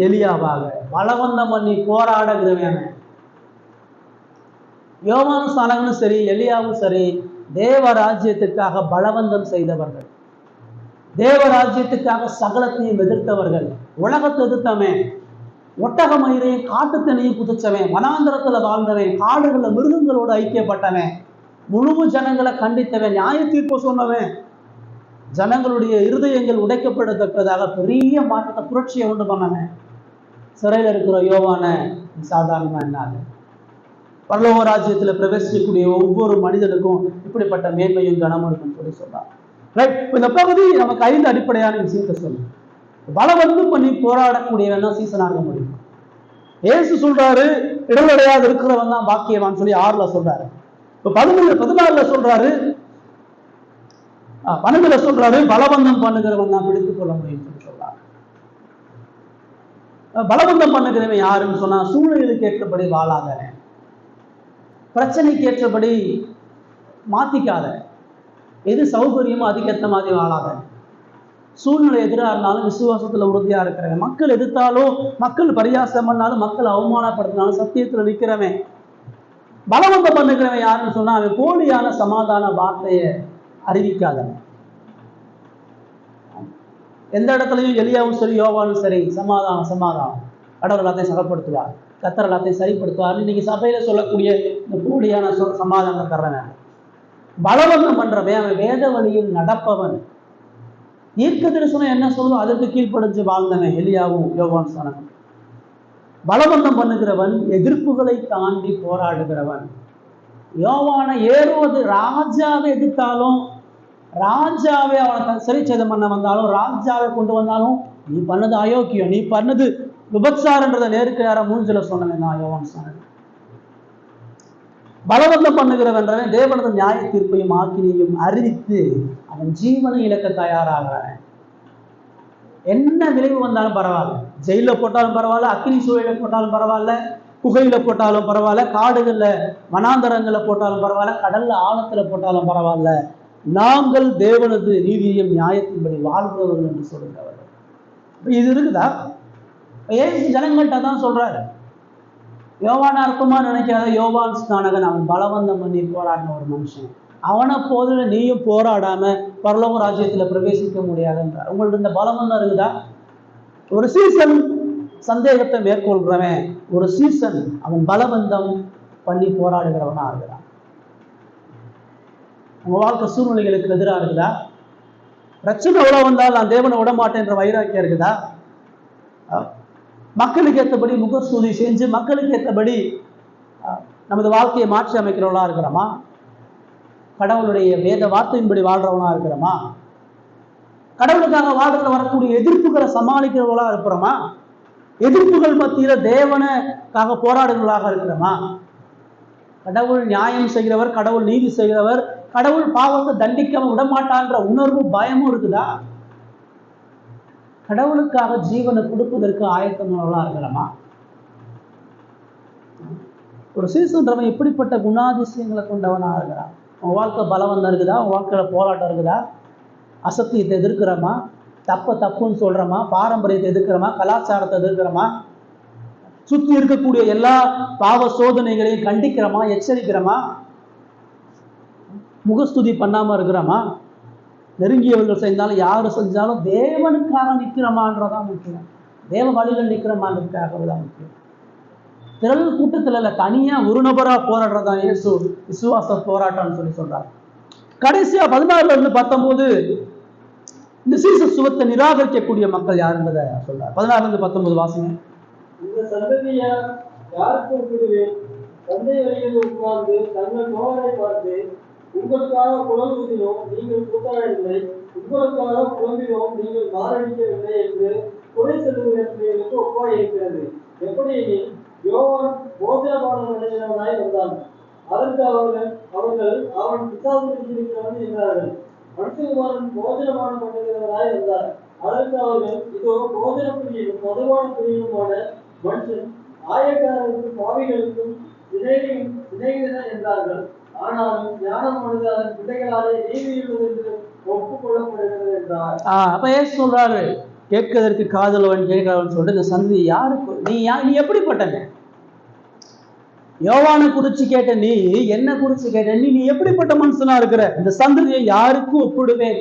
எலியாவாக பலவந்தம் பண்ணி போராடுகிறவன். யோவான் ஸ்நானகனும் சரி, எலியாவும் சரி, தேவ ராஜ்யத்திற்காக பலவந்தம் செய்தவர்கள், தேவ ராஜ்யத்துக்காக சகலத்தையும் எதிர்த்தவர்கள். உலகத்தை எதிர்த்தவன், ஒட்டக மயிரையும் காட்டுத்தனையும் குதிச்சவன், வனாந்தரத்துல வாழ்ந்தவன், காடுகள்ல மிருகங்களோடு ஐக்கியப்பட்டவன், முழு ஜனங்களை கண்டித்தவன், நியாய தீர்ப்பு சொன்னவன், ஜனங்களுடைய இருதயங்கள் உடைக்கப்படத்தக்கதாக பெரிய மாற்றத்தை புரட்சியை உண்டு பண்ணவன். சிறையில் இருக்கிற யோவான சாதாரணமா என்னாது? பரலோக ராஜ்யத்துல பிரவேசிக்கக்கூடிய ஒவ்வொரு மனிதனுக்கும் இப்படிப்பட்ட மேன்மையும் கனமும் இருக்குன்னு சொல்லி சொல்றார். ரைட், இந்த பகுதி நமக்கு 5 அடிப்படையான விஷயத்தை சொல்லும். பலவந்தம் பண்ணி போராடக்கூடியவன் தான் சீசனாக முடியும். ஏசு சொல்றாரு, இடமடையாது இருக்கிறவன் தான் பாக்கியவான் சொல்லி 6ல் சொல்றாரு. இப்ப 14ல் சொல்றாரு, 12ல் சொல்றாரு, பலவந்தம் பண்ணுகிறவன் தான் பிடித்துக் கொள்ள முடியும் சொல்லி சொல்றாரு. பலவந்தம் பண்ணுகிறவன் யாருன்னு சொன்னா, சூழ்நிலைக்கு ஏற்றபடி வாழாதவன், பிரச்சனைக்கு ஏற்றபடி மாத்திக்காத, எது சௌகரியமோ அதுக்கேற்ற மாதிரி வாழாதவன், சூழ்நிலை எதிராக இருந்தாலும் விசுவாசத்துல உறுதியா இருக்கிறவன், மக்கள் எதிர்த்தாலும், மக்கள் பரியாசம் பண்ணாலும், மக்கள் அவமானப்படுத்தினாலும் சத்தியத்துல நிற்கிறவன். பலவந்தம் பண்ணுகிறவன் யாருன்னு சொன்னா, அவன் போலியான சமாதான வார்த்தையை அறிவிக்காதவன். எந்த இடத்துலையும் எலியாவும் சரி, யோவானும் சரி, சமாதானம் சமாதானம், கடவுள் எல்லாத்தையும் சகப்படுத்துவார், கத்தர் எல்லாத்தையும் சரிப்படுத்துவார். இன்னைக்கு சபையில சொல்லக்கூடிய இந்த போலியான சமாதானம் தர்றவன். பலவந்தம் பண்றவன் அவன் வேத வழியில் நடப்பவன், தீர்க்க தரிசனம் என்ன சொல்லுவோம் அதற்கு கீழ்ப்படிஞ்சு வாழ்ந்தவன் எலியாவும் யோவான் ஸ்நானகனும். பலவந்தம் பண்ணுகிறவன் எதிர்ப்புகளை தாண்டி போராடுகிறவன். யோவானை ஏறுவது ராஜாவை எதிர்த்தாலும், ராஜாவை அவனை சரி சேதம் பண்ண வந்தாலும், ராஜாவை கொண்டு வந்தாலும், நீ பண்ணது அயோக்கியம், நீ பண்ணது விபச்சாரன்றதை நேருக்கு நேரம் மூஞ்சில சொன்னவன் தான் யோவான் ஸ்நானகன். பலவந்தம் பண்ணுகிறவன்றவன் தேவனது நியாய தீர்ப்பையும் ஆக்கினையும் அறிவித்து அவன் ஜீவனை இழக்க தயாராகிறான். என்ன விளைவு வந்தாலும் பரவாயில்ல, ஜெயில போட்டாலும் பரவாயில்ல, அக்கினி சூழல போட்டாலும் பரவாயில்ல, குகையில போட்டாலும் பரவாயில்ல, காடுகள்ல வனாந்தரங்களை போட்டாலும் பரவாயில்ல, கடல்ல ஆழத்துல போட்டாலும் பரவாயில்ல, நாங்கள் தேவனது நீதியையும் நியாயத்தின்படி வாழ்கிறவர்கள் என்று சொல்லுகிறவர்கள். இது இருக்குதா? ஏசு ஜனங்கள்கிட்ட தான் சொல்றாரு, யோவானா இருக்குமா நினைக்காத, யோவான் ஸ்நானகன் அவன் பலவந்தம் பண்ணி போராடின ஒரு மனுஷன், அவனை போதுல நீயும் போராடாம பரலோக ராஜ்யத்துல பிரவேசிக்க முடியாதுன்றார். உங்களுக்கு இந்த பலவந்தம் இருக்குதா? ஒரு சீசன் சந்தேகத்தை மேற்கொள்றவன், ஒரு சீசன் அவன் பலவந்தம் பண்ணி போராடுகிறவனா இருக்கிறான். உங்க வாழ்க்கை சூழ்நிலைகளுக்கு எதிராக இருக்குதா? பிரச்சனை எவ்வளவு வந்தால் நான் தேவனை விட மாட்டேன்ற வைராக்கியம் இருக்குதா? மக்களுக்கு ஏற்றபடி முகஸ்துதி செஞ்சு மக்களுக்கு ஏற்றபடி நமது வாழ்க்கையை மாற்றி அமைக்கிறவளா இருக்கிறோமா? கடவுளுடைய வேத வார்த்தையின்படி வாழ்றவனா இருக்கிறோமா? கடவுளுக்காக வாழ்றதுல வரக்கூடிய எதிர்ப்புகளை சமாளிக்கிறவர்களா இருக்கிறோமா? எதிர்ப்புகள் மத்தியில தேவனுக்காக போராடுகிறவர்களாக இருக்கிறோமா? கடவுள் நியாயம் செய்கிறவர், கடவுள் நீதி செய்கிறவர், கடவுள் பாவத்தை தண்டிக்காம விடமாட்டான்ற உணர்வு பயமும் இருக்குதா? கடவுளுக்காக ஜீவனை கொடுப்பதற்கு ஆயத்தமானவர்களா இருக்கிறோமா? ஒரு சீசன்றவன் எப்படிப்பட்ட குணாதிசயங்களை கொண்டவனா இருக்கிறான்? உன் வாழ்க்கை பலவந்தம் இருக்குதா? உன் வாழ்க்கையில போராட்டம் இருக்குதா? அசத்தியத்தை எதிர்க்கிறோமா? தப்புன்னு சொல்றோமா? பாரம்பரியத்தை எதிர்க்கிறோமா? கலாச்சாரத்தை எதிர்க்கிறோமா? சுத்தி இருக்கக்கூடிய எல்லா பாவ சோதனைகளையும் கண்டிக்கிறோமா? எச்சரிக்கிறோமா? முகஸ்துதி பண்ணாம இருக்கிறோமா? நெருங்கியவர்கள் செஞ்சாலும் யாரு செஞ்சாலும் தேவனுக்காக நிற்கிறோமான்றதான் முக்கியம். தேவ வழியில நிற்கிறோமான்றதுக்காகதான் முக்கியம். திரள் கூட்டத்துல இல்ல, தனியா ஒரு நபரா போராடுறதான் இயேசு விசுவாச போராட்டம்னு சொல்லி சொல்றாரு. கடைசியா 16-19 இந்த சீச சுகத்தை நிராகரிக்கக்கூடிய மக்கள் யாருன்றத சொல்றாரு. 16-19 வாசிங்க. இந்த சந்ததியை யாருக்கு ஒப்பிடுவேன்? தந்தை வழியில் உட்கார்ந்து தங்கள் தோழரை பார்த்து, உங்களுக்காக புலம்புகிறோம், நீங்கள் கூத்தாடவில்லை, உங்களுக்காக புலம்பினோம், நீங்கள் மாரடிக்கவில்லை என்று கொலை செல்லுவதற்கு ஒப்பாய் இருக்கிறது. எப்படி யோவான் போஜனபானம் அடைகிறவனாய் வந்தான், அதற்கு அவர்கள் அவன் பிசாசிருக்கிறவன் என்றார்கள். மனுஷகுமாரன் போஜனபானம் பண்ணுகிறவனாய் வந்தார், அதற்கு அவர்கள் இதோ போஜன பிரியனும் மதுபான பிரியனுமான மனுஷன் ஆயக்காரருக்கும் பாவிகளுக்கும் சிநேகிதன் என்றார்கள். ஆனாலும் ஞானமானது அதன் பிள்ளைகளாலே நீதியுள்ளது ஒப்புக்கொள்ளப்படுகிறது என்றார். அப்ப ஏசு சொல்றாரு, கேட்கதற்கு காதலவன் கேட்கிறவன் சொல்லிட்டு இந்த சந்ததி யாருக்கு, நீ எப்படிப்பட்டவன்? யோவானை குறிச்சு கேட்ட நீ, என்ன குறிச்சு கேட்ட நீ எப்படிப்பட்ட மனுஷனா இருக்கிற? இந்த சந்ததியை யாருக்கும் ஒப்பிடுவேன்?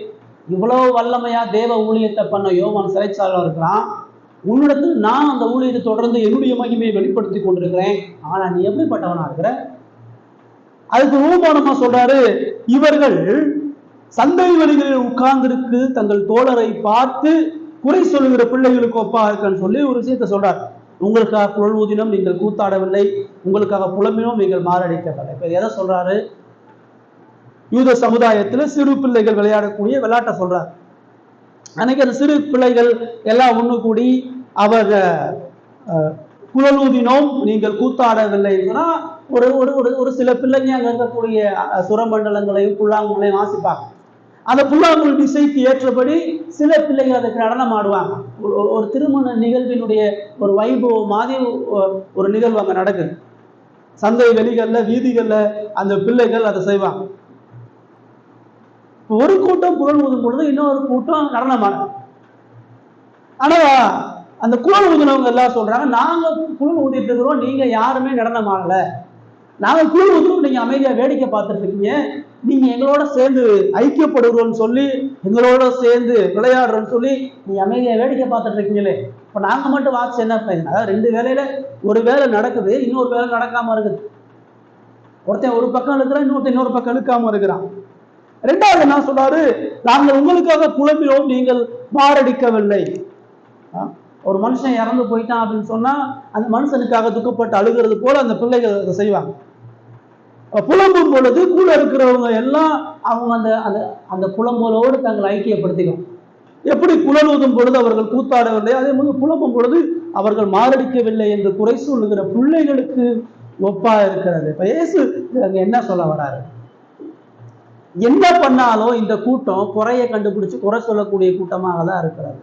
இவ்வளவு வல்லமையா தேவ ஊழியத்தை பண்ண யோவான் சிறைச்சாலையில் இருக்கிறான். உன்னிடத்தில் நான் அந்த ஊழியத்தை தொடர்ந்து என்னுடைய மகிமையை வெளிப்படுத்தி கொண்டிருக்கிறேன். ஆனா நீ எப்படிப்பட்டவனா இருக்கிற? அதுக்கு ரூபானமா சொல்றாரு, இவர்கள் சந்தை வழிகளில் உட்கார்ந்திருக்கு தங்கள் தோழரை பார்த்து குறை சொல்லுகிற பிள்ளைகளுக்கு ஒப்பா இருக்குன்னு சொல்லி ஒரு விஷயத்தை சொல்றாரு. உங்களுக்காக குழல் ஊதினம் நீங்கள் கூத்தாடவில்லை, உங்களுக்காக புலம்பினோம் நீங்கள் மாரடிக்கவில்லை. இப்ப எதை சொல்றாரு? யூத சமுதாயத்துல சிறு பிள்ளைகள் விளையாடக்கூடிய விளையாட்டை சொல்றாரு. அன்னைக்கு அந்த சிறு பிள்ளைகள் எல்லாம் ஒண்ணு கூடி அவர் குழல் ஊதினோம் நீங்கள் கூத்தாடவில்லைன்னா ஒரு ஒரு ஒரு சில பிள்ளைங்க அங்க இருக்கக்கூடிய சுரமண்டலங்களையும் புல்லாங்குழலையும் வாசிப்பாங்க. அந்த புல்லாங்குழல் இசைக்கு ஏற்றபடி சில பிள்ளைகள் அதுக்கு நடனம் ஆடுவாங்க. ஒரு திருமண நிகழ்வினுடைய ஒரு வைபவம் மாதிரி ஒரு நிகழ்வு அங்க நடக்குது. சந்தை வெளிகள்ல வீதிகள்ல அந்த பிள்ளைகள் அதை செய்வாங்க. ஒரு கூட்டம் குழல் ஊதும் பொழுது இன்னொரு கூட்டம் நடனம் ஆடும். ஆனா அந்த குழல் ஊதினவங்க எல்லாம் சொல்றாங்க, நாங்க குழல் ஊதிட்டு இருக்கிறோம், நீங்க யாருமே நடனம் ஆடல. நாங்க குழல் ஊதுறோம், நீங்க அமைதியா வேடிக்கை பார்த்துட்டு இருக்கீங்க. நீங்க எங்களோட சேர்ந்து ஐக்கியப்படுகிறோம்னு சொல்லி, எங்களோட சேர்ந்து விளையாடுறோம்னு சொல்லி நீங்க அமைதியா வேடிக்கை பார்த்துட்டு இருக்கீங்களே. இப்ப நாங்க மட்டும் வாட்சி என்ன பண்ணீங்க? அதாவது ரெண்டு வேலையில ஒரு வேலை நடக்குது, இன்னொரு வேலை நடக்காம இருக்குது. ஒருத்தன் ஒரு பக்கம் இருக்கிறான், இன்னொரு பக்கம் இழுக்காம இருக்கிறான். ரெண்டாவது என்ன சொல்றாரு? நாங்கள் உங்களுக்காக புலம்பினோம், நீங்கள் மாரடிக்கவில்லை. ஒரு மனுஷன் இறந்து போயிட்டான் அப்படின்னு சொன்னா அந்த மனுஷனுக்காக துக்கப்பட்டு அழுகிறது போல அந்த பிள்ளைகள் அதை செய்வாங்க. புலம்பும் பொழுது கூட இருக்கிறவங்க எல்லாம் அவங்க அந்த அந்த அந்த புலம்பலோடு தங்களை ஐக்கியப்படுத்திக்கும். எப்படி குழல் ஊதும் பொழுது அவர்கள் கூத்தாடவில்லை, அதே போது புலம்பும் பொழுது அவர்கள் மாரடிக்கவில்லை என்று குறை சொல்லுகிற பிள்ளைகளுக்கு ஒப்பா இருக்கிறது. இப்ப இயேசு அங்க என்ன சொல்ல வராரு? என்ன பண்ணாலும் இந்த கூட்டம் குறையை கண்டுபிடிச்சு குறை சொல்லக்கூடிய கூட்டமாக தான் இருக்கிறது.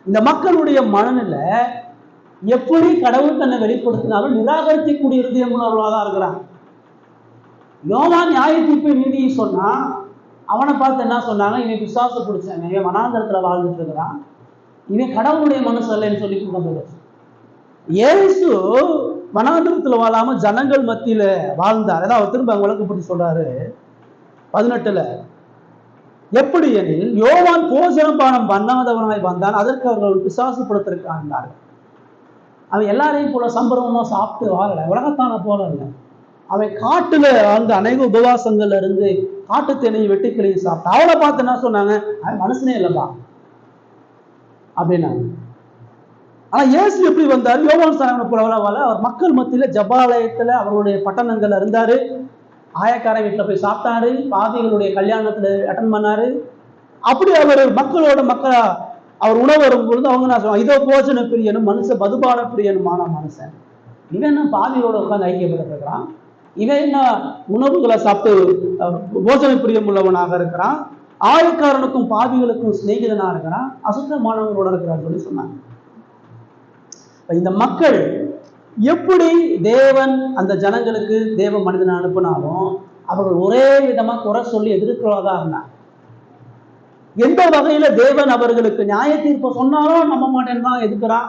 இந்த மக்களுடைய மனநிலை எப்படி கடவுள் தன்னை வெளிப்படுத்தினாலும் நிராகரிக்கக்கூடிய இருதயம் உள்ளவர்களாக தான் இருக்கிறாங்க. யோவான் நியாய தீர்ப்பு நீதியை சொன்னா அவனை பார்த்து என்ன சொன்னாங்க? இவன் பிசாசு பிடிச்சாங்க, இவன் வனாந்தரத்துல வாழ்ந்துட்டு இருக்கிறான், இவன் கடவுளுடைய மனசு இல்லைன்னு சொல்லி கூட்டம். இயேசு வனாந்தரத்துல வாழாம ஜனங்கள் மத்தியில வாழ்ந்தார். ஏதாவது அவர் திரும்ப விளக்கப்படி சொல்றாரு 18. எப்படி எனில் யோவான் போஜனம் பானம் பண்ணாதவனாய் வந்தான், அதற்கு அவர்கள் பிசாசுப்படுத்திருக்காங்க. அவன் எல்லாரையும் போல சம்பரமா சாப்பிட்டு வாழல, உலகத்தான போல இல்லை. அவன் காட்டுல வந்து அநேக உபவாசங்கள்ல இருந்து காட்டு தேனையும் வெட்டுக்கிளையும் சாப்பிட்டான். அவளை பார்த்து என்ன சொன்னாங்க? அவன் மனுஷனே இல்லப்பா அப்படின்னாங்க. ஆனா இயேசு எப்படி வந்தாரு? யோவான் சாணனை போல அவர் மக்கள் மத்தியில ஜபாலயத்துல அவருடைய பட்டணங்கள்ல இருந்தாரு, ஆயக்கார வீட்டுல போய் சாப்பிட்டாரு, பாதிகளுடைய கல்யாணத்துல அட்டன் பண்ணாரு. அப்படி அவர் மக்களா அவர் உணவு வரும் பொழுது அவங்க என்ன சொல்லுவாங்க? இதோ போஜன பிரியனும் மனுஷன் மதுபான பிரியனுமான மனுஷன், இவன் என்ன பாதியோட உட்கார்ந்து ஐக்கியப்பட்டு இருக்கிறான், இவன் என்ன உணவுகளை சாப்பிட்டு போஜன பிரியம் உள்ளவனாக இருக்கிறான், ஆயக்காரனுக்கும் பாவிகளுக்கும் சிநேகிதனா இருக்கிறான், அசுத்தமானவங்களோட இருக்கிறான்னு சொல்லி சொன்னாங்க. இந்த மக்கள் எப்படி தேவன் அந்த ஜனங்களுக்கு தேவ மனிதனை அனுப்பினாலும் அவர்கள் ஒரே விதமா குறை சொல்லி எதிர்க்கிறதா இருந்தாங்க. எந்த வகையில தேவன் அவர்களுக்கு நியாய தீர்ப்பை சொன்னாலும் நம்ப மாட்டேன்னு தான் எதுக்குறான்.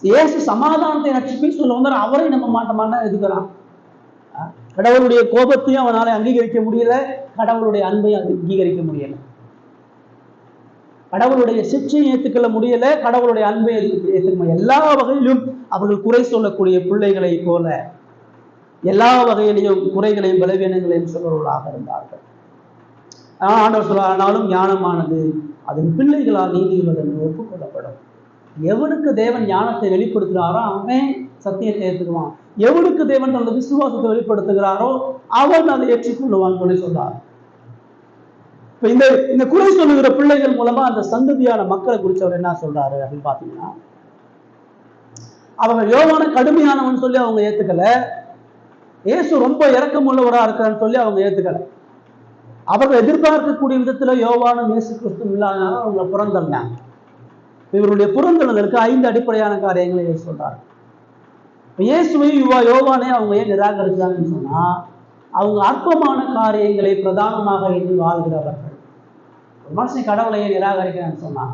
இயேசு சமாதானத்தை ரட்சிப்பை சொல்ல வந்தார், அவரை நம்ப மாட்டோமான்னு எதுக்குறான். கடவுளுடைய கோபத்தையும் அவனால அங்கீகரிக்க முடியல, கடவுளுடைய அன்பையும் அங்கீகரிக்க முடியல, கடவுளுடைய சிற்றையும் ஏற்றுக்கொள்ள முடியல, கடவுளுடைய அன்பை ஏற்றுக்க முடியல. எல்லா வகையிலும் அவர்கள் குறை சொல்லக்கூடிய பிள்ளைகளை போல எல்லா வகையிலையும் குறைகளையும் பலவீனங்களையும் சொல்பவர்களாக இருந்தார்கள். ஆண்டவர் சொல்ல, ஆனாலும் ஞானமானது அதன் பிள்ளைகளால் நீதியுள்ளது என்று ஒப்புக்கொள்ளப்படும். எவனுக்கு தேவன் ஞானத்தை வெளிப்படுத்துகிறாரோ அவன் சத்தியத்தை ஏற்றுக்குவான், எவனுக்கு தேவன் தனது விசுவாசத்தை வெளிப்படுத்துகிறாரோ அவன் அதை ஏற்றுக்கொள்ளுவான் சொல்லி சொன்னார். இந்த குறை சொல்லுகிற பிள்ளைகள் மூலமா அந்த சந்ததியான மக்களை குறித்து அவர் என்ன சொல்றாரு அப்படின்னு பாத்தீங்கன்னா, அவங்க யோவான கடுமையானவன் சொல்லி அவங்க ஏத்துக்கல, இயேசு ரொம்ப இரக்கம் உள்ளவராக இருக்கிறான்னு சொல்லி அவங்க ஏத்துக்கல. அவர்கள் எதிர்பார்க்கக்கூடிய விதத்துல யோவானும் இயேசு கிறிஸ்து இல்லாதனால அவங்களை புறந்தள்ளினாங்க. இவருடைய புறந்தள்ளலுக்கு 5 அடிப்படையான காரியங்களை சொல்றாரு. இயேசுவையும் யோவானே அவங்க ஏன் நிராகரிச்சாங்கன்னு சொன்னா, அவங்க அற்பமான காரியங்களை பிரதானமாக எண்ணி வாழ்கிறவர்கள். ஒரு மனுஷன் கடவுளையே நிராகரிக்கிறான்னு சொன்னா,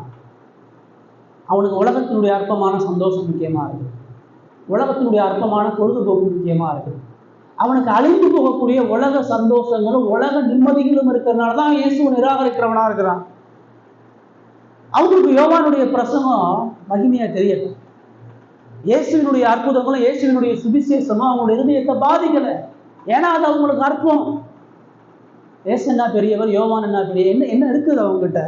அவனுக்கு உலகத்தினுடைய அற்பமான சந்தோஷம் முக்கியமா இருக்கு, உலகத்தினுடைய அற்பமான பொழுதுபோக்கு முக்கியமா இருக்கு. அவனுக்கு அழிந்து போகக்கூடிய உலக சந்தோஷங்களும் உலக நிம்மதிகளும் இருக்கிறதுனாலதான் இயேசுவை நிராகரிக்கிறவனா இருக்கிறான். அவங்களுக்கு யோவானுடைய பிரசங்கம் மகிமையா தெரியல. இயேசுவினுடைய அற்புதங்களும் இயேசுவினுடைய சுவிசேஷமும் அவங்களுடைய இருதயத்தை பாதிக்கல. ஏன்னா அது அவங்களுக்கு அற்பம். இயேசு என்ன பெரியவர், யோவான் என்ன பெரிய, என்ன இருக்குது அவங்ககிட்ட?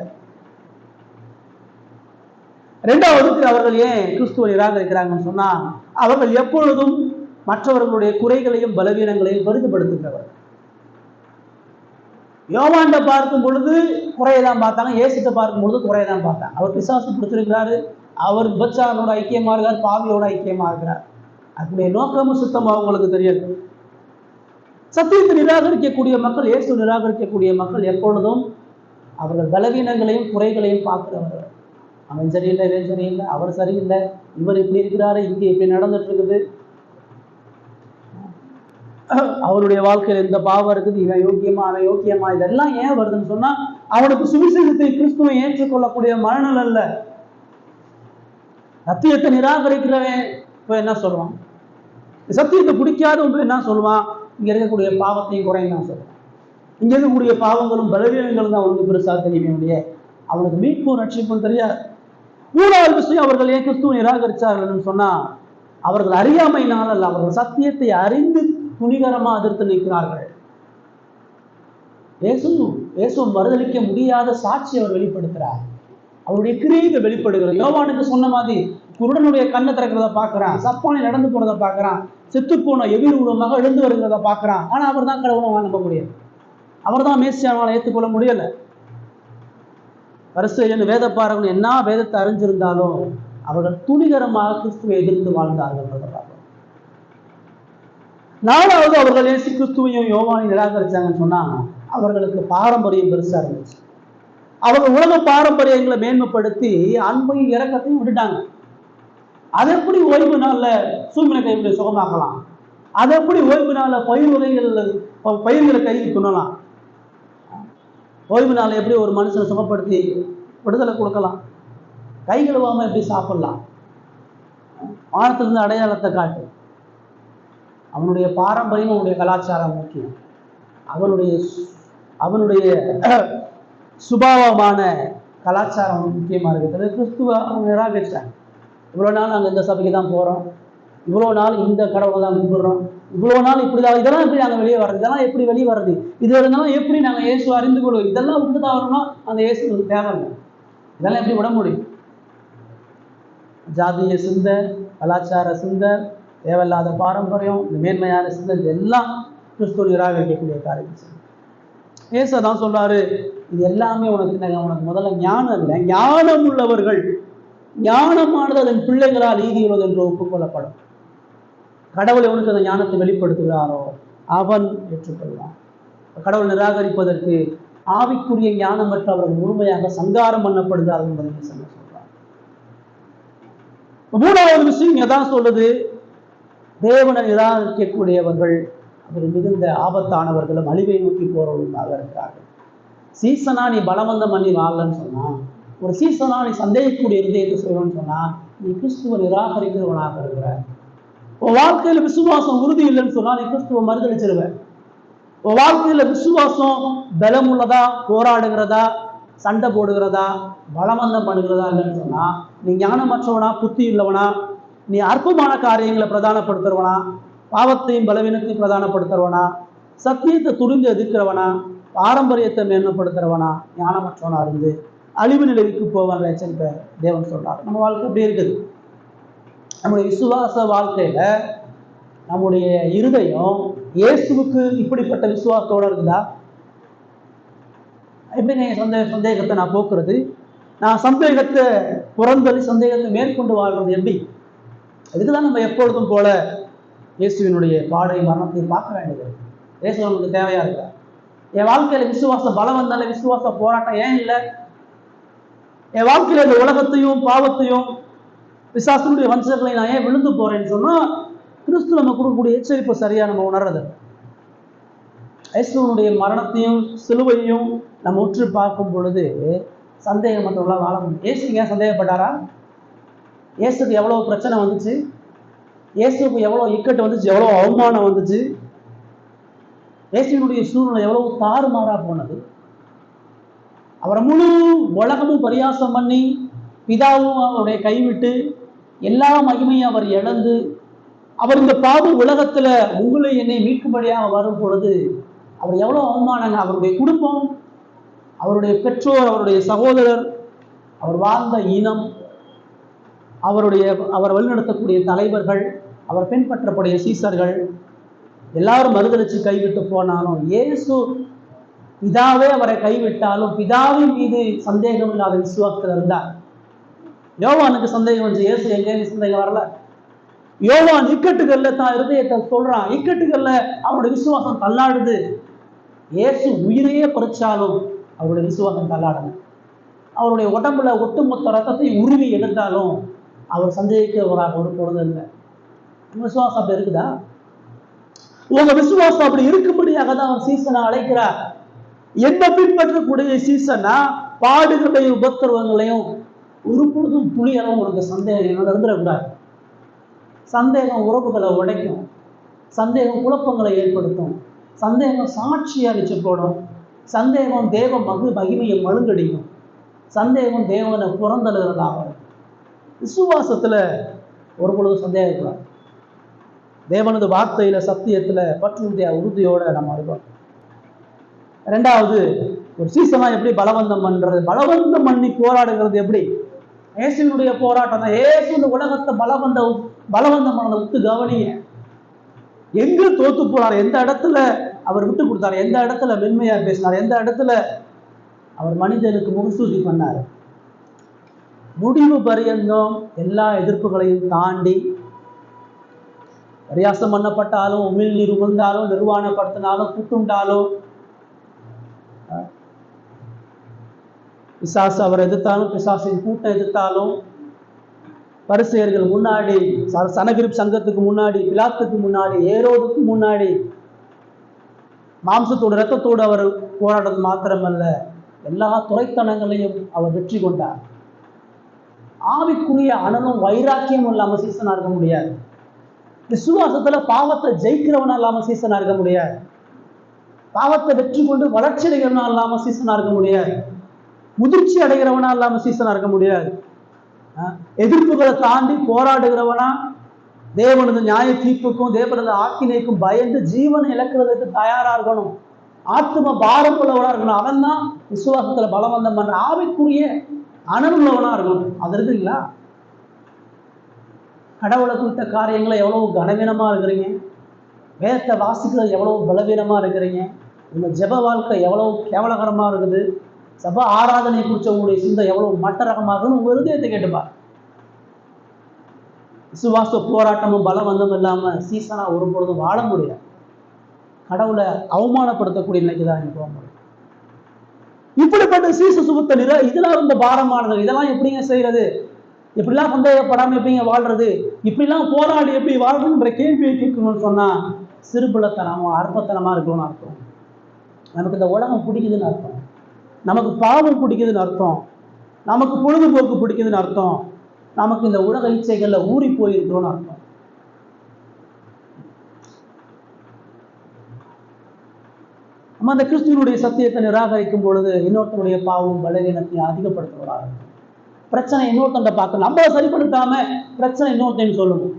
இரண்டாவதுக்கு அவர்கள் ஏன் கிறிஸ்துவை நிராகரிக்கிறாங்கன்னு சொன்னா, அவர்கள் எப்பொழுதும் மற்றவர்களுடைய குறைகளையும் பலவீனங்களையும் பெரிதுபடுத்துகிறவர். யோவான்ட பார்க்கும் பொழுது குறையதான் பார்த்தாங்க, இயேசுட்ட பார்க்கும் பொழுது குறையதான் பார்த்தாங்க. அவர் பிசாசு பிடிச்சிருக்கிறாரு, அவர் விபச்சாரனோட ஐக்கியமா இருக்கிறார், பாவியோட ஐக்கியமா இருக்கிறார். அதனுடைய நோக்கமும் சுத்தமாக அவங்களுக்கு தெரியாது. சத்தியத்தை நிராகரிக்கக்கூடிய மக்கள், இயேசு நிராகரிக்கக்கூடிய மக்கள் எப்பொழுதும் அவர்கள் பலவீனங்களையும் குறைகளையும் பார்க்கிறவர்கள். அவன் சரியில்லை, இவன் சரியில்லை, அவர் சரியில்லை, இவர் இப்படி இருக்கிறாரு, இங்கே இப்படி நடந்துட்டு இருக்குது, அவருடைய வாழ்க்கையில் இந்த பாவம் இருக்குது, இவன் யோக்கியமா அவன் யோக்கியமா, இதெல்லாம் ஏன் வருதுன்னு சொன்னா, அவனுக்கு சுவிசேஷத்தை கிறிஸ்துவை ஏற்றுக்கொள்ளக்கூடிய மனநல அல்ல. சத்தியத்தை நிராகரிக்கிறவன் இப்ப என்ன சொல்லுவான்? சத்தியத்தை பிடிக்காதவன் என்ன சொல்லுவான்? இங்க இருக்கக்கூடிய பாவத்தையும் குறையும் தான் சொல்லுவான். இங்க இருக்கக்கூடிய பாவங்களும் பலவீனங்களும் தான் அவனுக்கு பெருசா தெரியுமே, அவனுக்கு மீட்பும் ரட்சிப்பும் தெரியாது. மூணாவது விஷயம், அவர்கள் ஏன் கிறிஸ்துவை நிராகரிச்சார்கள் சொன்னா, அவர்கள் அறியாமையினால் அல்ல, அவர்கள் சத்தியத்தை அறிந்து துணிகரமா எதிர்த்து நிற்கிறார்கள். இயேசு மறுதளிக்க முடியாத சாட்சி அவர் வெளிப்படுத்துறார். அவருடைய கிரியைகள் வெளிப்படுகிறது. யோவானுக்கு சொன்ன மாதிரி குருடனுடைய கண்ணை திறக்கிறத பார்க்கிறான், சப்பானை நடந்து போறதை பார்க்கிறான், செத்து போன எதிர் உருவமாக எழுந்து வருகிறத பார்க்கிறான். ஆனா அவர் தான் கடவுளை நம்ப முடியாது, அவர் தான் மேசியாவால் ஏற்றுக்கொள்ள முடியல. பரிசேயன் வேதப்பாரகன் என்ன வேதத்தை அறிஞ்சிருந்தாலும் அவர்கள் துணிகரமாக கிறிஸ்துவை எதிர்த்து வாழ்ந்தார்கள். நாலாவது, அவர்கள் இயேசு கிறிஸ்துவையும் யோவானை நிராகரிச்சாங்கன்னு சொன்னா, அவர்களுக்கு பாரம்பரியம் பெருசா இருந்துச்சு. அவர்கள் உலக பாரம்பரியங்களை மேன்மைப்படுத்தி அன்பையும் இரக்கத்தையும் விட்டுட்டாங்க. அதை எப்படி ஓய்வு நாள்ல சூழ்நிலை கைகளை சுகமாக்கலாம், அதை எப்படி ஓய்வு நாள்ல பயிர்களை கைக்கு துண்ணலாம், ஓய்வு நாள் எப்படி ஒரு மனுஷனை சுகப்படுத்தி விடுதலை கொடுக்கலாம், கை கழுவாம எப்படி சாப்பிடலாம், வானத்திலிருந்து அடையாளத்தை காட்டு. அவனுடைய பாரம்பரியம், அவனுடைய கலாச்சாரம் முக்கியம். அவனுடைய சுபாவமான கலாச்சாரம் முக்கியமா இருக்குது. கிறிஸ்துவ அவங்க நிராகரிச்சாங்க. இவ்வளோ நாள் நாங்கள் இந்த சபைக்கு தான் போகிறோம், இவ்வளோ நாள் இந்த கடவுளை தான் கும்பிடுறோம், இவ்வளோ நாள் இப்படிதான், இதெல்லாம் எப்படி நாங்கள் வெளியே வர்றது, இதெல்லாம் எப்படி வெளியே வர்றது, இது இருந்தாலும் எப்படி நாங்கள் இயேசு அறிந்து கொள்வோம், இதெல்லாம் விட்டு தான் வரணும்னா அந்த இயேசு தேவையில்லை, இதெல்லாம் எப்படி விட முடியும்? ஜாதிய சிந்தை, கலாச்சார சிந்தை, தேவையில்லாத பாரம்பரியம், இந்த மேன்மையான சிந்தை, இதெல்லாம் கிறிஸ்துவ நிராகரிக்கக்கூடிய காரியம். இயேசு தான் சொல்றாரு, இது எல்லாமே உனக்கு முதல்ல ஞானம் இல்லை, ஞானம் உள்ளவர்கள், ஞானமானது அதன் பிள்ளைகளால் ஈதியுள்ளது என்று ஒப்புக்கொள்ளப்படும். கடவுள் எவனுக்கு அந்த ஞானத்தை வெளிப்படுத்துகிறாரோ அவன் ஏற்றுக்கொள்வான். கடவுள் நிராகரிப்பதற்கு ஆவிக்குரிய ஞானம் மற்ற அவர்கள் முழுமையாக சங்காரம் பண்ணப்படுகிறார்கள் என்பதை சொல்றார். மூணாவது விஷயம் எதான் சொல்லுது, தேவனை நிராகரிக்கக்கூடியவர்கள் அவர் மிகுந்த ஆபத்தானவர்களும் அழிவை நோக்கி போறவர்களாக இருக்கிறார்கள். சீசனா நீ பலவந்தம் பண்ணி வாழலன்னு சொன்னா, ஒரு சீசனா நீ சந்தேகக்கூடிய இருதயத்தை செய்யணும்னு சொன்னா, நீ கிறிஸ்துவ நிராகரிக்கிறவனாக இருக்கிற. உன் வாழ்க்கையில விசுவாசம் உறுதி இல்லைன்னு சொன்னா நீ கிறிஸ்துவ மறுதளிச்சிருவேன். உன் வாழ்க்கையில விசுவாசம் பலம் உள்ளதா, போராடுகிறதா, சண்டை போடுகிறதா, பலவந்தம் பண்ணுகிறதா இல்லைன்னு சொன்னா, நீ ஞானமற்றவனா, புத்தி இல்லவனா, நீ அற்பமான காரியங்களை பிரதானப்படுத்துறவனா, பாவத்தையும் பலவீனத்தையும் பிரதானப்படுத்துறவனா, சத்தியத்தை துணிந்து எதிர்க்கிறவனா, பாரம்பரியத்தை மேன்மைப்படுத்துறவனா, ஞானமற்றவனா இருந்து அழிவு நிலைக்கு போவான் எச்சரிக்கை தேவன் சொல்றார். நம்ம வாழ்க்கை எப்படி இருக்குது? நம்முடைய விசுவாச வாழ்க்கையில நம்முடைய இருதயம் இயேசுவுக்கு இப்படிப்பட்ட விசுவாசத்தோட இருக்குதா? எப்படி சந்தேகத்தை நான் போக்குறது? நான் சந்தேகத்தை புறந்தள்ளி சந்தேகத்தை மேற்கொண்டு வாழ்றது எப்படி? இதுக்குதான் நம்ம எப்பொழுதும் போல இயேசுவினுடைய பாடை மரணத்தை பார்க்க வேண்டியது. இயேசு நமக்கு தேவையா இருக்கா? என் வாழ்க்கையில விசுவாச பலம் வந்தால விசுவாச போராட்டம் ஏன் இல்லை? என் வாழ்க்கையில இந்த உலகத்தையும் பாவத்தையும் பிசாசனுடைய வஞ்சகங்களை நான் ஏன் விழுந்து போறேன்னு சொன்னா, கிறிஸ்து நம்ம கொடுக்கக்கூடிய எச்சரிப்பு சரியா நம்ம உணர்றது. இயேசுனுடைய மரணத்தையும் சிலுவையும் நம்ம உற்று பார்க்கும் பொழுது சந்தேகம் மற்றவர்களாக வாழ முடியும். இயேசுக்கு ஏன் சந்தேகப்பட்டாரா? இயேசுக்கு எவ்வளவு பிரச்சனை வந்துச்சு, இயேசுக்கு எவ்வளவு இக்கட்டு வந்துச்சு, எவ்வளவு அவமானம் வந்துச்சு, இயேசுனுடைய சூழ்நிலை எவ்வளவு தாறுமாறா போனது. அவரை முழு உலகமும் பரியாசம் பண்ணி, பிதாவும் அவருடைய கைவிட்டு, எல்லா மகிமையும் அவர் இழந்து, அவர் இந்த பாவ உலகத்துல உங்களை என்னை மீட்கும்படியாக வரும் பொழுது அவர் எவ்வளவு அவமானங்க. அவருடைய குடும்பம், அவருடைய பெற்றோர், அவருடைய சகோதரர், அவர் வாழ்ந்த இனம், அவர் வழிநடத்தக்கூடிய தலைவர்கள், அவர் பின்பற்றக்கூடிய சீசர்கள் எல்லாரும் மறுதலிச்சு கைவிட்டு போனாலும், இயேசு பிதாவே அவரை கைவிட்டாலும் பிதாவின் மீது சந்தேகம் இல்லாத விசுவாசத்தில் இருந்தார். யோவானுக்கு சந்தேகம் வந்து, இயேசு எங்கேயும் சந்தேகம் வரல. யோவான் இக்கட்டுகள்ல தான் இருதயத்தை சொல்றான், இக்கட்டுகள்ல அவருடைய விசுவாசம் தள்ளாடுது. இயேசு உயிரையே பறிச்சாலும் அவருடைய விசுவாசம் தள்ளாடணும். அவருடைய உடம்புல ஒட்டுமொத்த ரத்தத்தை உருவி எடுத்தாலும் அவர் சந்தேகிக்கிறவராக ஒரு பொழுது இல்லை. விசுவாசம் அப்படி இருக்குதா? உங்க விசுவாசம் அப்படி இருக்கும்படியாக தான் அவர் சீசனை அழைக்கிறார். என்ன பின்பற்றக்கூடிய சீசனா பாடுகளையும் உபத்திரவங்களையும் ஒரு பொழுதும் துணியளவும் உனக்கு சந்தேகம் நடந்துடக்கூடாது. சந்தேகம் உறவுகளை உடைக்கும், சந்தேகம் குழப்பங்களை ஏற்படுத்தும், சந்தேகம் சாட்சி அளிச்சு போடும், சந்தேகம் தேவ மகிமையை மழுங்கடிக்கும், சந்தேகம் தேவனை புறந்தழுகிறதாக. விசுவாசத்துல ஒரு பொழுது சந்தேகக்கூடாது. தேவனது வார்த்தையில சத்தியத்துல பற்றுடைய உறுதியோட நம்ம இருக்கோம். ரெண்டாவது, ஒரு சீசனா எப்படி பலவந்தம் பண்றது, பலவந்தம் பண்ணி போராடுகிறது எப்படி? இயேசுனுடைய போராட்டம் தான். இயேசு இந்த உலகத்தை பலவந்தம் பண்ணதை விட்டு கவனிங்க. எங்க தோத்து போனார், எந்த இடத்துல அவர் விட்டு கொடுத்தாரு, எந்த இடத்துல மென்மையா பேசினார், எந்த இடத்துல அவர் மனிதனுக்கு முகசூதி பண்ணார். முடிவு பரியந்தம் எல்லா எதிர்ப்புகளையும் தாண்டி, பரியாசம் பண்ணப்பட்டாலும், உமிழ்நீர் உமிழ்ந்தாலும், நிர்வாணப்படுத்தினாலும், குட்டுண்டாலும், பிசாசு அவர் எதிர்த்தாலும், பிசாசின் கூட்டம் எதிர்த்தாலும், பரிசேயர்கள் முன்னாடி, சனகிரிப் சங்கத்துக்கு முன்னாடி, பிலாத்துக்கு முன்னாடி, ஏரோதுக்கு முன்னாடி மாம்சத்தோடு இரத்தத்தோடு அவர் போராடுறது மாத்திரமல்ல, எல்லா துறைத்தனங்களையும் அவர் வெற்றி கொண்டார். ஆவிக்குரிய அனலும் வைராக்கியமும் இல்லாம சீசனா இருக்க முடியாது. விசுவாசத்துல பாவத்தை ஜெயிக்கிறவனா இல்லாம சீசனா இருக்க முடியாது. பாவத்தை வெற்றி கொண்டு வளர்ச்சி அடைகிறவனா இல்லாம சீசனா இருக்க முடியாது. முதிர்ச்சி அடைகிறவனா இல்லாம சீசனா இருக்க முடியாது. எதிர்ப்புகளை தாண்டி போராடுகிறவனா, தேவனது நியாய தீர்ப்புக்கும் தேவனது ஆக்கினைக்கும் பயந்து ஜீவனை இழக்கிறதுக்கு தயாரா இருக்கணும். ஆத்ம பாரம் உள்ளவனா இருக்கணும். அவன் தான் விசுவாசத்துல பலவந்தம் பண்ற ஆவிக்குரிய அனல் உள்ளவனா இருக்கணும். அது இருக்குங்களா? கடவுளை குறித்த காரியங்களை எவ்வளவு கனவீனமா இருக்கிறீங்க, வேதத்தை வாசிக்கிறது எவ்வளவு பலவீனமா இருக்கிறீங்க, உங்க ஜெப வாழ்க்கை எவ்வளவு கேவலகரமா இருக்குது, சபா ஆராதனை குறிச்ச உங்களுடைய சிந்தை எவ்வளவு மட்ட ரகமாக இருக்குன்னு உங்க இருதயத்தை கேட்டுப்பா. விசுவாச போராட்டமும் பலவந்தம் இல்லாம சீசனா ஒரு பொழுதும் வாழ முடியல. கடவுளை அவமானப்படுத்தக்கூடிய நிலைக்கு தான் போக முடியும். இப்படிப்பட்ட சீச சுகத்த இதெல்லாம் ரொம்ப பாரமானது. இதெல்லாம் எப்படிங்க செய்யறது, இப்படிலாம் சந்தேகப்படாம எப்படிங்க வாழ்றது, இப்படிலாம் போராடி எப்படி வாழ்றதுன்ற கேள்வியை கேட்கணும்னு சொன்னா சிறுபிள்ளைத்தனமும் அற்பத்தனமா இருக்கணும்னு அர்த்தம். நமக்கு இந்த உலகம் பிடிக்குதுன்னு அர்த்தம், நமக்கு பாவம் பிடிக்குதுன்னு அர்த்தம், நமக்கு பொழுதுபோக்கு பிடிக்குதுன்னு அர்த்தம், நமக்கு இந்த உலக இச்சைகள்ல ஊறி போயிருக்கிறோம்னு அர்த்தம். நம்ம அந்த கிறிஸ்துவனுடைய சத்தியத்தை நிராகரிக்கும் பொழுது இன்னொருத்தனுடைய பாவம் பலவீனத்தை அதிகப்படுத்துவதாக. பிரச்சனை இன்னொருத்தண்ட பார்க்க நம்மளை சரிப்படுத்தாம பிரச்சனை இன்னொருத்தையும் சொல்லணும்.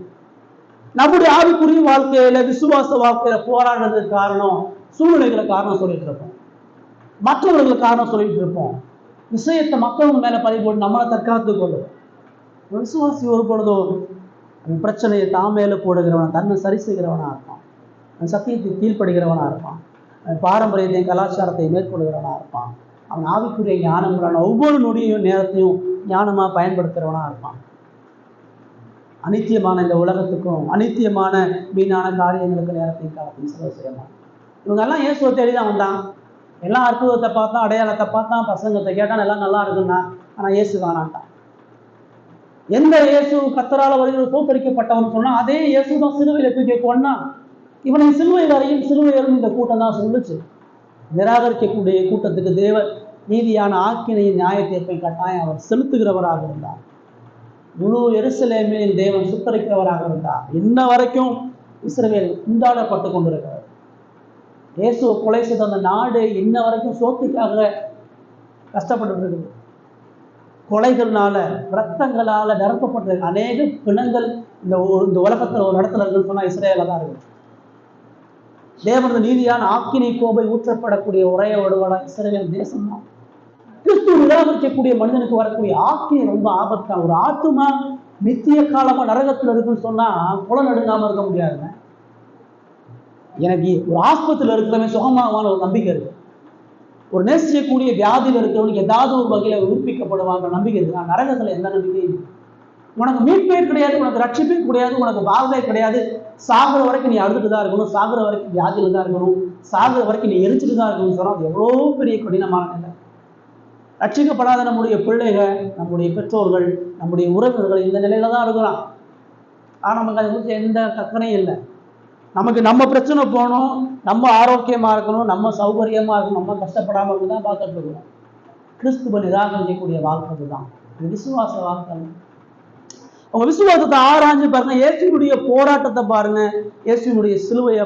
நம்முடைய ஆவிக்குரிய வாழ்க்கையில விசுவாச வாழ்க்கையில போராடுறதுக்கு காரணம் சூழ்நிலைகளை காரணம் சொல்லிட்டு இருப்போம், மற்றவர்களுக்கு காரணம் சொல்லிட்டு இருப்போம், விஷயத்தை மற்றவங்க மேல பதிவு போட்டு நம்மளை தற்காத்து கொள்ளும். விசுவாசி ஒரு பொழுதும் பிரச்சனையை தான் மேல போடுகிறவனா, தன்னை சரி செய்கிறவனா இருப்பான், சத்தியத்தை கீழ்ப்படுகிறவனா இருப்பான், பாரம்பரியத்தையும் கலாச்சாரத்தையும் மேற்கொள்கிறவனா இருப்பான், அவன் ஆவிக்குரிய ஞானங்களான ஒவ்வொரு நொடியும் நேரத்தையும் ஞானமா பயன்படுத்துகிறவனா இருப்பான். அனித்தியமான இந்த உலகத்துக்கும் அனித்தியமான வீணான காரியங்களுக்கு நேரத்தையும் காலத்தையும் செலவு செய்யலாம். இவங்கெல்லாம் இயேசுவை தேடிதான் வந்தான். எல்லாம் அற்புதத்தை பார்த்தான், அடையாளத்தை பார்த்தான், பசங்கத்தை கேட்டான், எல்லாம் நல்லா இருக்குன்னா. ஆனா இயேசு காணான்ட்டான். எந்த இயேசு கர்த்தரால் வருகிற தோற்கடிக்கப்பட்டவன் சொன்னா அதே இயேசு தான் சிலுவையில தூக்கி கொன்னா. இவனை சிலுவையில் அறையும் சிலுவையிலும் இந்த கூட்டம் தான் சொல்லுச்சு. நிராகரிக்கக்கூடிய கூட்டத்துக்கு தேவ நீதியான ஆக்கினையின் நியாய தீர்ப்பை கட்டாயம் அவர் செலுத்துகிறவராக இருந்தார். முழு எருசலேமில் தேவன் சுத்தரிக்கிறவராக இருந்தார். இன்ன வரைக்கும் இஸ்ரவேல் குண்டாடப்பட்டு கொண்டிருக்கிறது. இயேசுவை கொலை செய்த அந்த நாடு இன்ன வரைக்கும் சோத்துக்காக கஷ்டப்பட்டு இருக்குது. கொலைகள்னால இரத்தங்களால நிரப்பப்பட்ட அநேக பிணங்கள் இந்த உலகத்தில் ஒரு இடத்துல இருக்குன்னு சொன்னா இஸ்ரேல தான் இருக்கு. தேவனது நீதியான ஆக்கினை கோபை ஊற்றப்படக்கூடிய ஒரே ஒருவடா இஸ்ரேல் தேசம் தான். கிறிஸ்துவ நிராகரிக்கக்கூடிய மனிதனுக்கு வரக்கூடிய ஆக்கினை ரொம்ப ஆபத்தா. ஒரு ஆத்துமா நித்திய காலமா நரகத்தில் இருக்குன்னு சொன்னா குலம் நடுங்காம இருக்க முடியாதுங்க. எனக்கு ஒரு ஆஸ்பத்திரியில் இருக்கிறவன் சுகமாவான ஒரு நம்பிக்கை இருக்கு. ஒரு நேசிக்கக்கூடிய வியாதியில் இருக்கிறவனுக்கு ஏதாவது ஒரு வகையில உயிர்ப்பிக்கப்படுவாங்க நம்பிக்கை இருக்கு. நரகத்துல எந்த நம்பிக்கையும் உனக்கு மீட்பே கிடையாது, உனக்கு ரட்சிப்பே கிடையாது, உனக்கு வாழ்வே கிடையாது. சாகுற வரைக்கும் நீ அழுதுட்டு தான் இருக்கணும், சாகுற வரைக்கும் வியாதியில தான் இருக்கணும், சாகுற வரைக்கும் நீ எரிச்சுட்டு தான் இருக்கணும்னு சொன்னா அது எவ்வளோ பெரிய கடினமான நிலை. ரட்சிக்கப்படாத நம்முடைய பிள்ளைகள், நம்முடைய பெற்றோர்கள், நம்முடைய உறவினர்கள் இந்த நிலையில தான் இருக்கிறான். ஆனா நமக்கு அதை குறித்து எந்த கற்பனையும் இல்லை. நமக்கு நம்ம பிரச்சனை போகணும், நம்ம ஆரோக்கியமா இருக்கணும், நம்ம சௌகரியமா இருக்கணும், நம்ம கஷ்டப்படாம இருக்கு தான் பார்த்துட்டு இருக்கணும். கிறிஸ்துவ நிராகரிக்கக்கூடிய வாழ்க்கை தான் விசுவாச வாழ்க்கை. உங்க விசுவாசத்தை ஆராய்ஞ்சு பாருங்க. இயேசுனுடைய போராட்டத்தை பாருங்க, இயேசுனுடைய சிலுவையை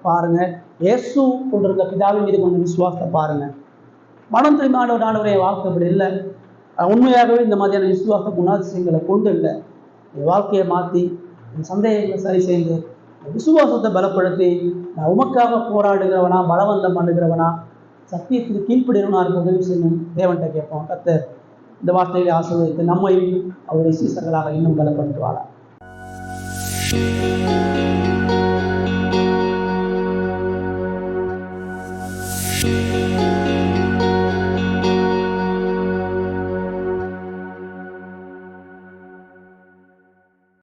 பாருங்க, இயேசு கொண்டிருந்த பிதாவின் மீது கொண்ட விசுவாசத்தை பாருங்க. மனம் திரும்பியான ஆண்டவருடைய வாழ்க்கை அப்படி இல்லை. உண்மையாகவே இந்த மாதிரியான விசுவாச குணாதிசயங்களை கொண்டு இல்லை. என் வாழ்க்கையை மாற்றி என் சந்தேகங்களை சரி செய்து விசுவாசத்தை பலப்படுத்தி நான் உமக்காக போராடுகிறவனா, பலவந்தம் பண்ணுகிறவனா, சத்தியத்துக்கு கீழ்ப்படுகிறவனா இருக்க உதவி செய்யணும் தேவன்கிட்ட கேட்போம். கர்த்தர் இந்த வார்த்தைகளை ஆசீர்வதித்து நம்மையும் அவருடைய சீசர்களாக இன்னும் பலப்படுத்துவாரா.